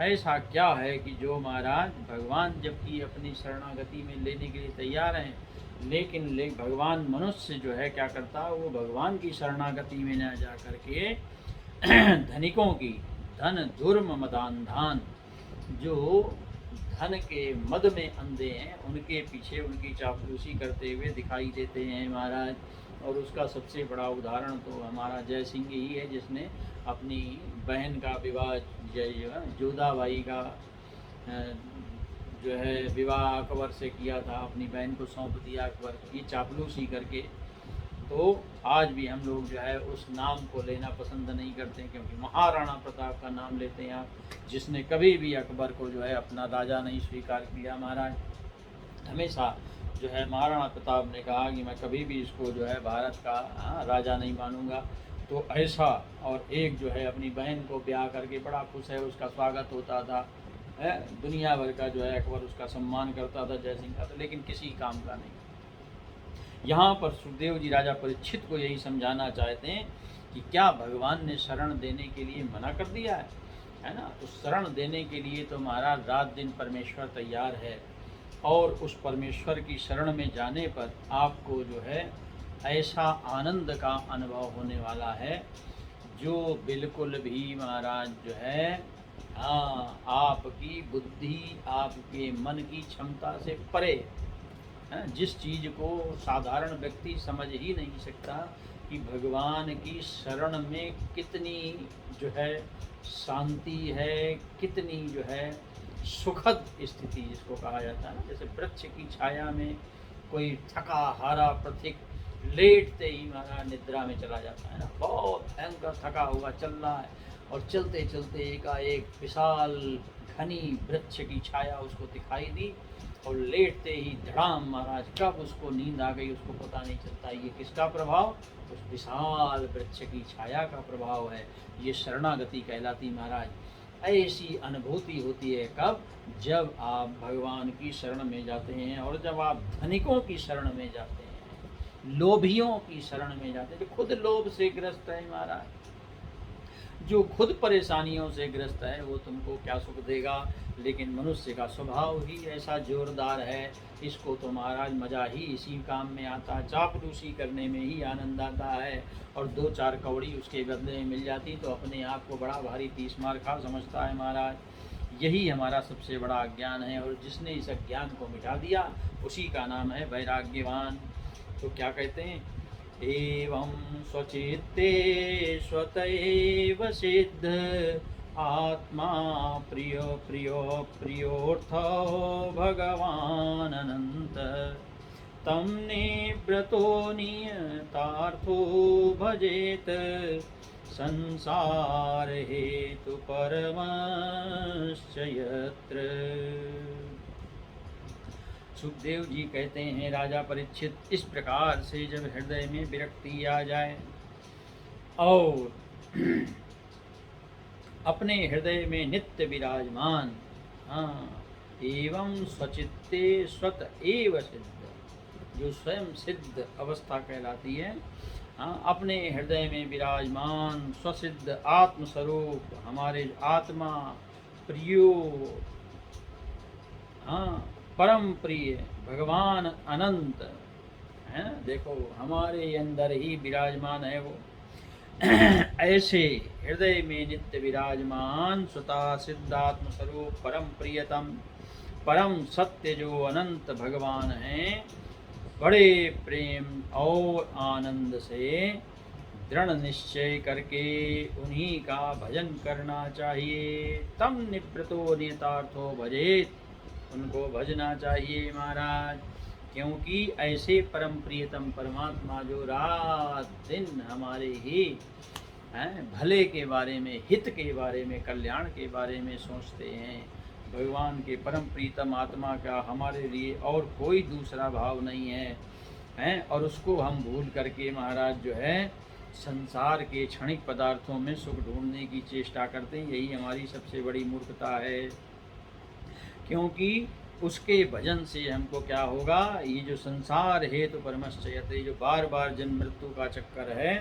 ऐसा क्या है कि जो महाराज भगवान जबकि अपनी शरणागति में लेने के लिए तैयार हैं, लेकिन भगवान मनुष्य जो है क्या करता है, वो भगवान की शरणागति में न जा करके धनिकों की धन दुर्म मदान धान, जो धन के मद में अंधे हैं, उनके पीछे उनकी चापलूसी करते हुए दिखाई देते हैं महाराज। और उसका सबसे बड़ा उदाहरण तो हमारा जय सिंह ही है, जिसने अपनी बहन का विवाह जोधाबाई का जो है विवाह अकबर से किया था, अपनी बहन को सौंप दिया अकबर, ये चापलूसी करके। तो आज भी हम लोग जो है उस नाम को लेना पसंद नहीं करते, क्योंकि महाराणा प्रताप का नाम लेते हैं आप, जिसने कभी भी अकबर को जो है अपना राजा नहीं स्वीकार किया महाराज। हमेशा जो है महाराणा प्रताप ने कहा कि मैं कभी भी इसको जो है भारत का राजा नहीं मानूंगा। तो ऐसा, और एक जो है अपनी बहन को ब्याह करके बड़ा खुश है, उसका स्वागत होता था, दुनिया भर का जो है अकबर उसका सम्मान करता था जय सिंह का, तो लेकिन किसी काम का नहीं। यहाँ पर सुखदेव जी राजा परीक्षित को यही समझाना चाहते हैं कि क्या भगवान ने शरण देने के लिए मना कर दिया है ना? तो शरण देने के लिए तो महाराज रात दिन परमेश्वर तैयार है, और उस परमेश्वर की शरण में जाने पर आपको जो है ऐसा आनंद का अनुभव होने वाला है जो बिल्कुल भी महाराज जो है आपकी बुद्धि, आपके मन की क्षमता से परे, जिस चीज़ को साधारण व्यक्ति समझ ही नहीं सकता कि भगवान की शरण में कितनी जो है शांति है, कितनी जो है सुखद स्थिति जिसको कहा जाता है ना। जैसे वृक्ष की छाया में कोई थका हारा पथिक लेटते ही महाराज निद्रा में चला जाता है ना, बहुत भयंकर थका हुआ चल रहा है, और चलते चलते एकाएक विशाल घनी वृक्ष की छाया उसको दिखाई दी, और लेटते ही धड़ाम महाराज कब उसको नींद आ गई उसको पता नहीं चलता। ये किसका प्रभाव? उस विशाल वृक्ष की छाया का प्रभाव है। ये शरणागति कहलाती महाराज। ऐसी अनुभूति होती है कब? जब आप भगवान की शरण में जाते हैं, और जब आप धनिकों की शरण में जाते हैं, लोभियों की शरण में जाते हैं, जो खुद लोभ से ग्रस्त है महाराज, जो खुद परेशानियों से ग्रस्त है, वो तुमको क्या सुख देगा? लेकिन मनुष्य का स्वभाव ही ऐसा जोरदार है, इसको तो महाराज मज़ा ही इसी काम में आता है, चापलूसी करने में ही आनंद आता है, और दो चार कौड़ी उसके बदले में मिल जाती तो अपने आप को बड़ा भारी तीस मार खा समझता है महाराज। यही हमारा सबसे बड़ा अज्ञान है, और जिसने इस अज्ञान को मिटा दिया उसी का नाम है वैराग्यवान। तो क्या कहते हैं? एवं स्वचित्ते स्वतएव सिद्ध आत्मा प्रियो प्रियो प्रियोऽर्थो भगवान अनंत तम निव्रतो नियतार्थो भजेत संसार हेतु परमश्च यत्र। सुखदेव जी कहते हैं राजा परीक्षित, इस प्रकार से जब हृदय में विरक्ति आ जाए और अपने हृदय में नित्य विराजमान, एवं स्वचित्ते स्वत एव सिद्ध, जो स्वयं सिद्ध अवस्था कहलाती है, अपने हृदय में विराजमान स्वसिद्ध आत्मस्वरूप हमारे आत्मा प्रियो, परम प्रिय भगवान अनंत है। देखो हमारे अंदर ही विराजमान है वो, ऐसे हृदय में नित्य विराजमान स्वतः सिद्धात्म स्वरूप परम प्रियतम परम सत्य जो अनंत भगवान हैं, बड़े प्रेम और आनंद से दृढ़ निश्चय करके उन्हीं का भजन करना चाहिए। तम निवृतो नियतार्थो भजेत, उनको भजना चाहिए महाराज। क्योंकि ऐसे परम प्रियतम परमात्मा जो रात दिन हमारे ही भले के बारे में, हित के बारे में, कल्याण के बारे में सोचते हैं, भगवान के परम प्रीतम आत्मा का हमारे लिए और कोई दूसरा भाव नहीं है, और उसको हम भूल करके महाराज जो है संसार के क्षणिक पदार्थों में सुख ढूंढने की चेष्टा करते हैं। यही हमारी सबसे बड़ी मूर्खता है, क्योंकि उसके भजन से हमको क्या होगा, ये जो संसार हेतु परमश्चयते, जो बार बार जन्म मृत्यु का चक्कर है,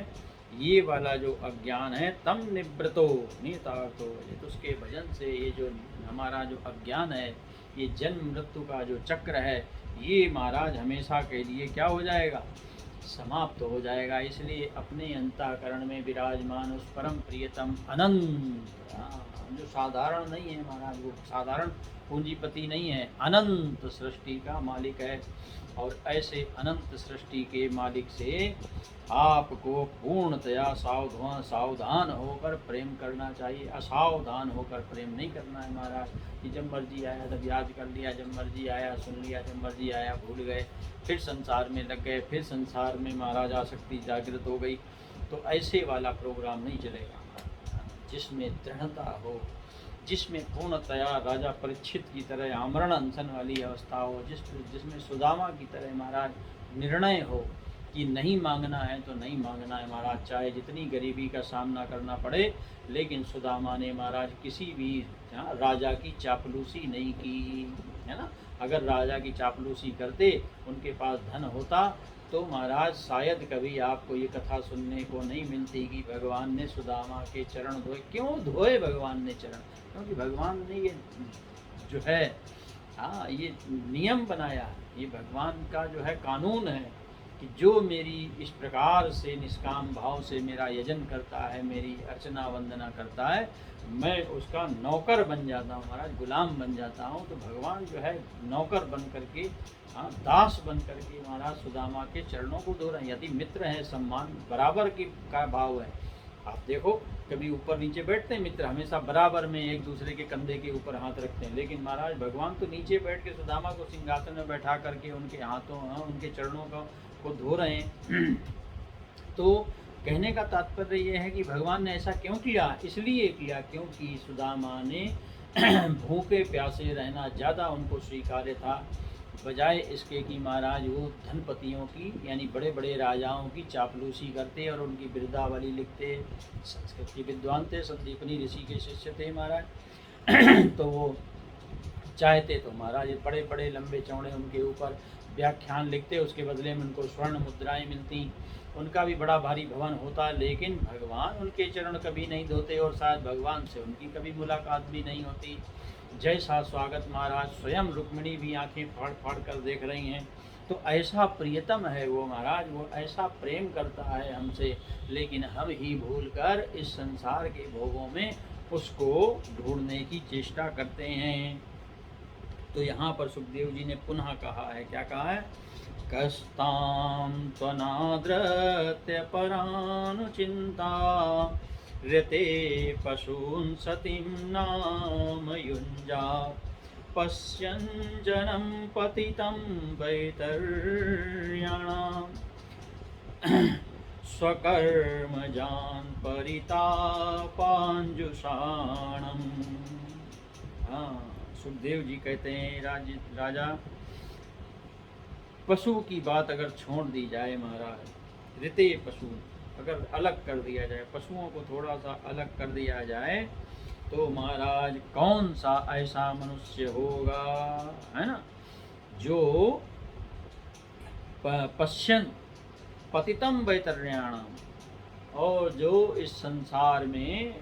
ये वाला जो अज्ञान है, तम निवृतो नियतार्थो, तो उसके भजन से ये जो हमारा जो अज्ञान है, ये जन्म मृत्यु का जो चक्र है, ये महाराज हमेशा के लिए क्या हो जाएगा, समाप्त हो जाएगा। इसलिए अपने अंतःकरण में विराजमान उस परम प्रियतम अनंत, जो साधारण नहीं है महाराज, वो साधारण पूंजीपति नहीं है, अनंत सृष्टि का मालिक है। और ऐसे अनंत सृष्टि के मालिक से आपको पूर्णतया सावधान होकर प्रेम करना चाहिए। असावधान होकर प्रेम नहीं करना है महाराज, कि जब मर्जी आया तब याद कर लिया, जब मर्जी आया सुन लिया, जब मर्जी आया भूल गए, फिर संसार में लग गए, फिर संसार में महाराज आसक्ति जागृत हो गई। तो ऐसे वाला प्रोग्राम नहीं चलेगा, जिसमें दृढ़ता हो, जिसमें पूर्णतया राजा परीक्षित की तरह आमरण अनशन वाली अवस्था हो, जिसमें सुदामा की तरह महाराज निर्णय हो कि नहीं मांगना है तो नहीं मांगना है महाराज, चाहे जितनी गरीबी का सामना करना पड़े। लेकिन सुदामा ने महाराज किसी भी राजा की चापलूसी नहीं की, है ना। अगर राजा की चापलूसी करते, उनके पास धन होता, तो महाराज शायद कभी आपको ये कथा सुनने को नहीं मिलती कि भगवान ने सुदामा के चरण धोए। क्यों धोए भगवान ने चरण? क्योंकि भगवान ने ये जो है ये नियम बनाया, ये भगवान का जो है कानून है कि जो मेरी इस प्रकार से निष्काम भाव से मेरा यजन करता है, मेरी अर्चना वंदना करता है, मैं उसका नौकर बन जाता हूँ महाराज, गुलाम बन जाता हूँ। तो भगवान जो है नौकर बन करके, दास बन करके महाराज सुदामा के चरणों को धो रहे हैं। यदि मित्र हैं, सम्मान बराबर की का भाव है। आप देखो, कभी ऊपर नीचे बैठते हैं मित्र, हमेशा बराबर में एक दूसरे के कंधे के ऊपर हाथ रखते हैं। लेकिन महाराज भगवान तो नीचे बैठ के सुदामा को सिंहासन में बैठा करके उनके हाथों, उनके चरणों को धो रहे हैं। तो कहने का तात्पर्य यह है कि भगवान ने ऐसा क्यों किया? इसलिए किया क्योंकि सुदामा ने भूखे प्यासे रहना ज़्यादा उनको स्वीकार्य था, बजाय इसके कि महाराज वो धनपतियों की, यानी बड़े बड़े राजाओं की चापलूसी करते और उनकी बिरदावली लिखते। संस्कृत के विद्वान थे, संदीपनी ऋषि के शिष्य थे महाराज। तो वो चाहते तो महाराज बड़े बड़े लंबे चौड़े उनके ऊपर व्याख्यान लिखते, उसके बदले में उनको स्वर्ण मुद्राएं मिलती, उनका भी बड़ा भारी भवन होता। लेकिन भगवान उनके चरण कभी नहीं धोते और शायद भगवान से उनकी कभी मुलाकात भी नहीं होती। जैसा स्वागत महाराज स्वयं रुक्मिणी भी आंखें फाड़ फाड़ कर देख रही हैं। तो ऐसा प्रियतम है वो महाराज, वो ऐसा प्रेम करता है हमसे, लेकिन हम ही भूलकर इस संसार के भोगों में उसको ढूंढने की चेष्टा करते हैं। तो यहाँ पर सुखदेव जी ने पुनः कहा है, क्या कहा है? कस्तां त्वनादृत्य परानुचिन्ता ऋते पशून् सतीं नाम युञ्जा पश्यन् जनं पतितं वैतर्याणां स्वकर्मजान् परितापाञ्जुषाणम्। सुखदेव जी कहते हैं, राजा पशु की बात अगर छोड़ दी जाए महाराज, ऋते पशु अगर अलग कर दिया जाए, पशुओं को थोड़ा सा अलग कर दिया जाए, तो महाराज कौन सा ऐसा मनुष्य होगा, है ना, जो पश्यन पतितम वैतर्याणाम, और जो इस संसार में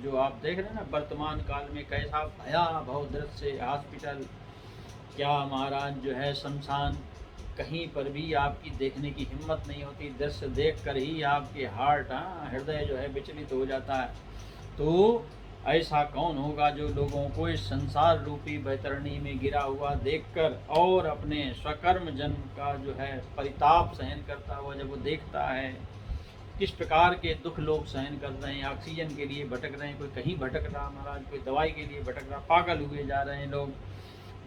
जो आप देख रहे हैं ना वर्तमान काल में कैसा भयावह दृश्य, हॉस्पिटल, क्या महाराज जो है शमशान, कहीं पर भी आपकी देखने की हिम्मत नहीं होती। दृश्य देख कर ही आपके हृदय जो है विचलित हो जाता है। तो ऐसा कौन होगा जो लोगों को इस संसार रूपी बैतरणी में गिरा हुआ देखकर और अपने स्वकर्म जन्म का जो है परिताप सहन करता हुआ जब वो देखता है, किस प्रकार के दुख लोग सहन कर रहे हैं, ऑक्सीजन के लिए भटक रहे हैं, कोई कहीं भटक रहा महाराज, कोई दवाई के लिए भटक रहा, पागल हुए जा रहे हैं लोग,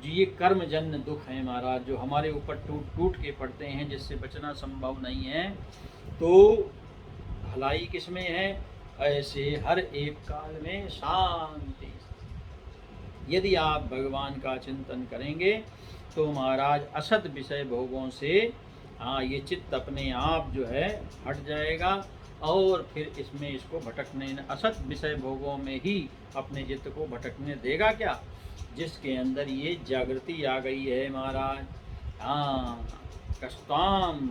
जो ये कर्मजन्य दुख है महाराज, जो हमारे ऊपर टूट टूट के पड़ते हैं, जिससे बचना संभव नहीं है, तो भलाई किसमें है? ऐसे हर एक काल में शांति। यदि आप भगवान का चिंतन करेंगे तो महाराज असत विषय भोगों से ये चित्त अपने आप जो है हट जाएगा, और फिर इसमें इसको भटकने, असत विषय भोगों में ही अपने चित्त को भटकने देगा क्या? जिसके अंदर ये जागृति आ गई है महाराज। कष्टाम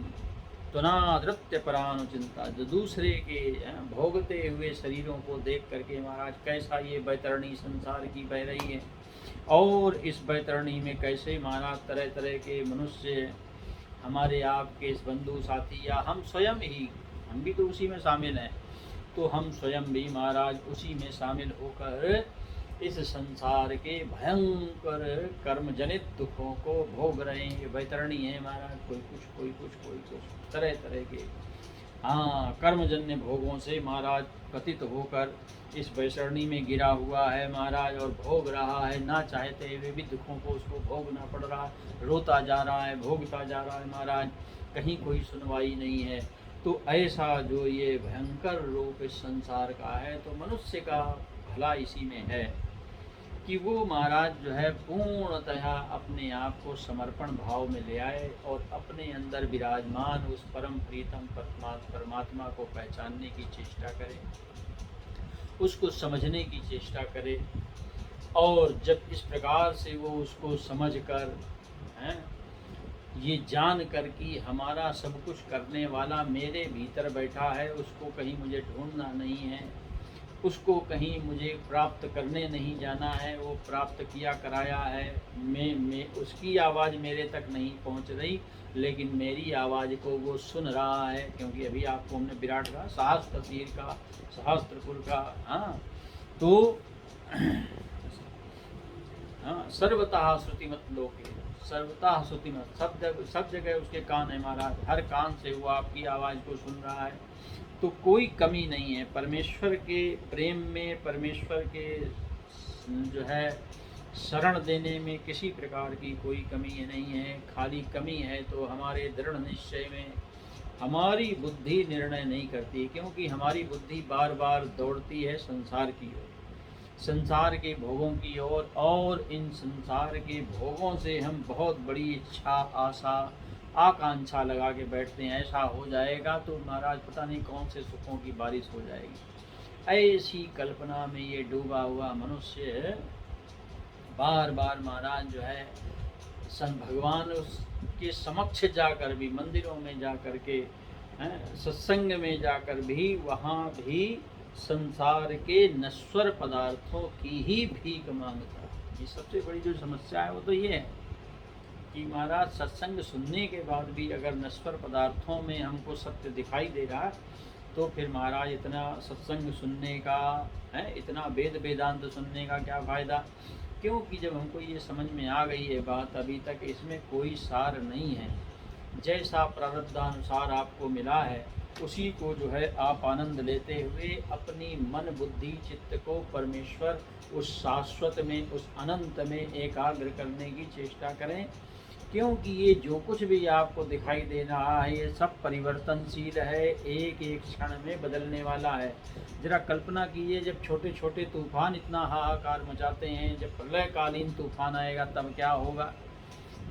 त्वनादृत्य परानुचिंता, जो दूसरे के भोगते हुए शरीरों को देख करके महाराज कैसा ये बैतरणी संसार की बह रही है, और इस बैतरणी में कैसे महाराज तरह तरह के मनुष्य हमारे आपके इस बंधु साथी, या हम स्वयं ही, हम भी तो उसी में शामिल हैं, तो हम स्वयं भी महाराज उसी में शामिल होकर इस संसार के भयंकर कर्मजनित दुखों को भोग रहे हैं। बैतरणी है महाराज, कोई कुछ तरह तरह के कर्मजन्य भोगों से महाराज पतित होकर इस बैतरणी में गिरा हुआ है महाराज, और भोग रहा है, ना चाहते हुए भी दुखों को उसको भोगना पड़ रहा है, रोता जा रहा है, भोगता जा रहा है महाराज, कहीं कोई सुनवाई नहीं है। तो ऐसा जो ये भयंकर रूप इस संसार का है, तो मनुष्य का भला इसी में है कि वो महाराज जो है पूर्णतः अपने आप को समर्पण भाव में ले आए, और अपने अंदर विराजमान उस परम प्रीतम परमात्मा को पहचानने की चेष्टा करे, उसको समझने की चेष्टा करे। और जब इस प्रकार से वो उसको समझ कर ये जान कर कि हमारा सब कुछ करने वाला मेरे भीतर बैठा है, उसको कहीं मुझे ढूंढना नहीं है, उसको कहीं मुझे प्राप्त करने नहीं जाना है, वो प्राप्त किया कराया है, मैं उसकी आवाज़ मेरे तक नहीं पहुंच रही, लेकिन मेरी आवाज़ को वो सुन रहा है। क्योंकि अभी आपको हमने विराट का सहस्त्र तीर का, सहस्त्रपुर का, तो सर्वतः श्रुतिमत लोके, सर्वतः श्रुतिमत, सब जगह उसके कान है महाराज, हर कान से वो आपकी आवाज़ को सुन रहा है। तो कोई कमी नहीं है परमेश्वर के प्रेम में, परमेश्वर के जो है शरण देने में किसी प्रकार की कोई कमी नहीं है। खाली कमी है तो हमारे दृढ़ निश्चय में हमारी बुद्धि निर्णय नहीं करती, क्योंकि हमारी बुद्धि बार बार दौड़ती है संसार की ओर, संसार के भोगों की ओर, और इन संसार के भोगों से हम बहुत बड़ी इच्छा, आशा, आकांक्षा लगा के बैठते हैं, ऐसा हो जाएगा तो महाराज पता नहीं कौन से सुखों की बारिश हो जाएगी। ऐसी कल्पना में ये डूबा हुआ मनुष्य बार बार महाराज जो है भगवान के समक्ष जाकर भी, मंदिरों में जाकर के, सत्संग में जाकर भी, वहाँ भी संसार के नश्वर पदार्थों की ही भीख मांगता। ये सबसे बड़ी जो समस्या है वो तो ये है कि महाराज सत्संग सुनने के बाद भी अगर नश्वर पदार्थों में हमको सत्य दिखाई दे रहा, तो फिर महाराज इतना सत्संग सुनने का इतना वेद वेदांत सुनने का क्या फ़ायदा? क्योंकि जब हमको ये समझ में आ गई है बात, अभी तक इसमें कोई सार नहीं है। जैसा प्रारब्धानुसार आपको मिला है उसी को जो है आप आनंद लेते हुए अपनी मन बुद्धि चित्त को परमेश्वर उस शाश्वत में, उस अनंत में एकाग्र करने की चेष्टा करें। क्योंकि ये जो कुछ भी आपको दिखाई दे रहा है ये सब परिवर्तनशील है, एक एक क्षण में बदलने वाला है। जरा कल्पना कीजिए, जब छोटे छोटे तूफान इतना हाहाकार मचाते हैं, जब प्रलयकालीन तूफान आएगा तब क्या होगा?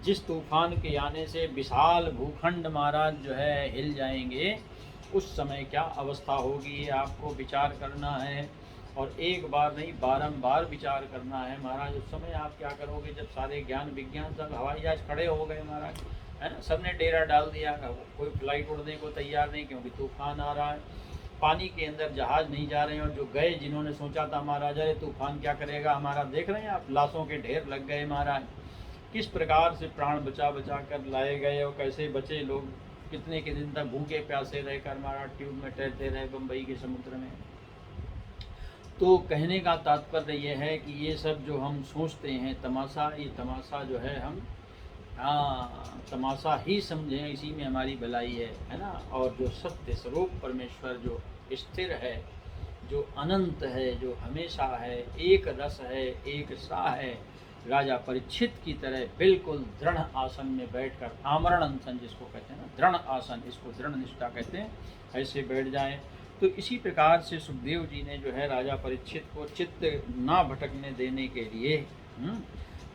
जिस तूफान के आने से विशाल भूखंड महाराज जो है हिल जाएंगे, उस समय क्या अवस्था होगी ये आपको विचार करना है, और एक बार नहीं बारंबार विचार करना है महाराज। उस समय आप क्या करोगे जब सारे ज्ञान विज्ञान सब हवाई जहाज खड़े हो गए महाराज, है ना, सबने डेरा डाल दिया, कोई फ्लाइट उड़ने को तैयार नहीं क्योंकि तूफान आ रहा है, पानी के अंदर जहाज नहीं जा रहे हैं, और जो गए जिन्होंने सोचा था महाराज अरे तूफान क्या करेगा हमारा, देख रहे हैं आप लाशों के ढेर लग गए महाराज। किस प्रकार से प्राण बचा बचा कर लाए गए, और कैसे बचे लोग, कितने के दिन तक भूखे प्यासे रहकर महाराज ट्यूब में तैरते रहे बम्बई के समुद्र में। तो कहने का तात्पर्य यह है कि ये सब जो हम सोचते हैं तमाशा, ये तमाशा जो है हम तमाशा ही समझें, इसी में हमारी भलाई है ना। और जो सत्य स्वरूप परमेश्वर जो स्थिर है, जो अनंत है, जो हमेशा है, एक रस है, एक सा है, राजा परीक्षित की तरह बिल्कुल दृढ़ आसन में बैठकर, आमरण अनशन जिसको कहते हैं ना, दृढ़ आसन, इसको दृढ़ निष्ठा कहते हैं, ऐसे बैठ जाएं। तो इसी प्रकार से सुखदेव जी ने जो है राजा परीक्षित को चित्त ना भटकने देने के लिए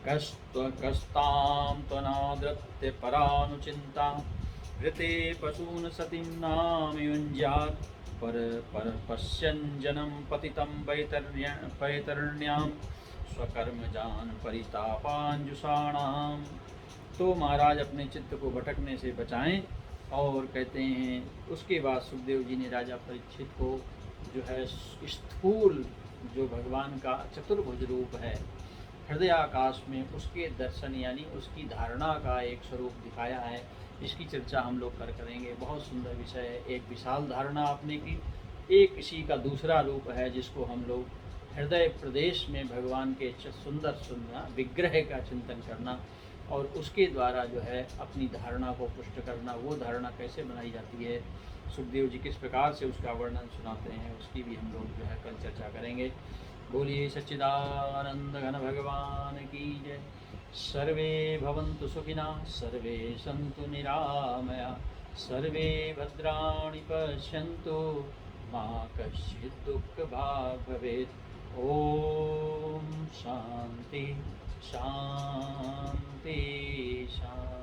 कस्ताम त्वनादृत्य परानुचिंता ऋते पशून सतीं नाम युञ्ज्यात् पर पश्यन् जनम पतितं पैतरण्यां स्वकर्मजान परितापांजुषाणाम। तो महाराज अपने चित्त को भटकने से बचाएं। और कहते हैं उसके बाद सुखदेव जी ने राजा परीक्षित को जो है स्थूल जो भगवान का चतुर्भुज रूप है हृदयाकाश में, उसके दर्शन यानी उसकी धारणा का एक स्वरूप दिखाया है। इसकी चर्चा हम लोग करेंगे। बहुत सुंदर विषय है। एक विशाल धारणा आपने की, एक इसी का दूसरा रूप है जिसको हम लोग हृदय प्रदेश में भगवान के सुंदर सुंदर विग्रह का चिंतन करना और उसके द्वारा जो है अपनी धारणा को पुष्ट करना। वो धारणा कैसे बनाई जाती है, सुखदेव जी किस प्रकार से उसका वर्णन सुनाते हैं, उसकी भी हम लोग जो है कल चर्चा करेंगे। बोलिए सच्चिदानंद घन भगवान की जय। सर्वे भवन्तु सुखिनः, सर्वे सन्तु निरामया, सर्वे भद्राणि पश्यन्तु, मा कश्चित् दुःखभाग् भवेत्। ओम शांति शांति शांति।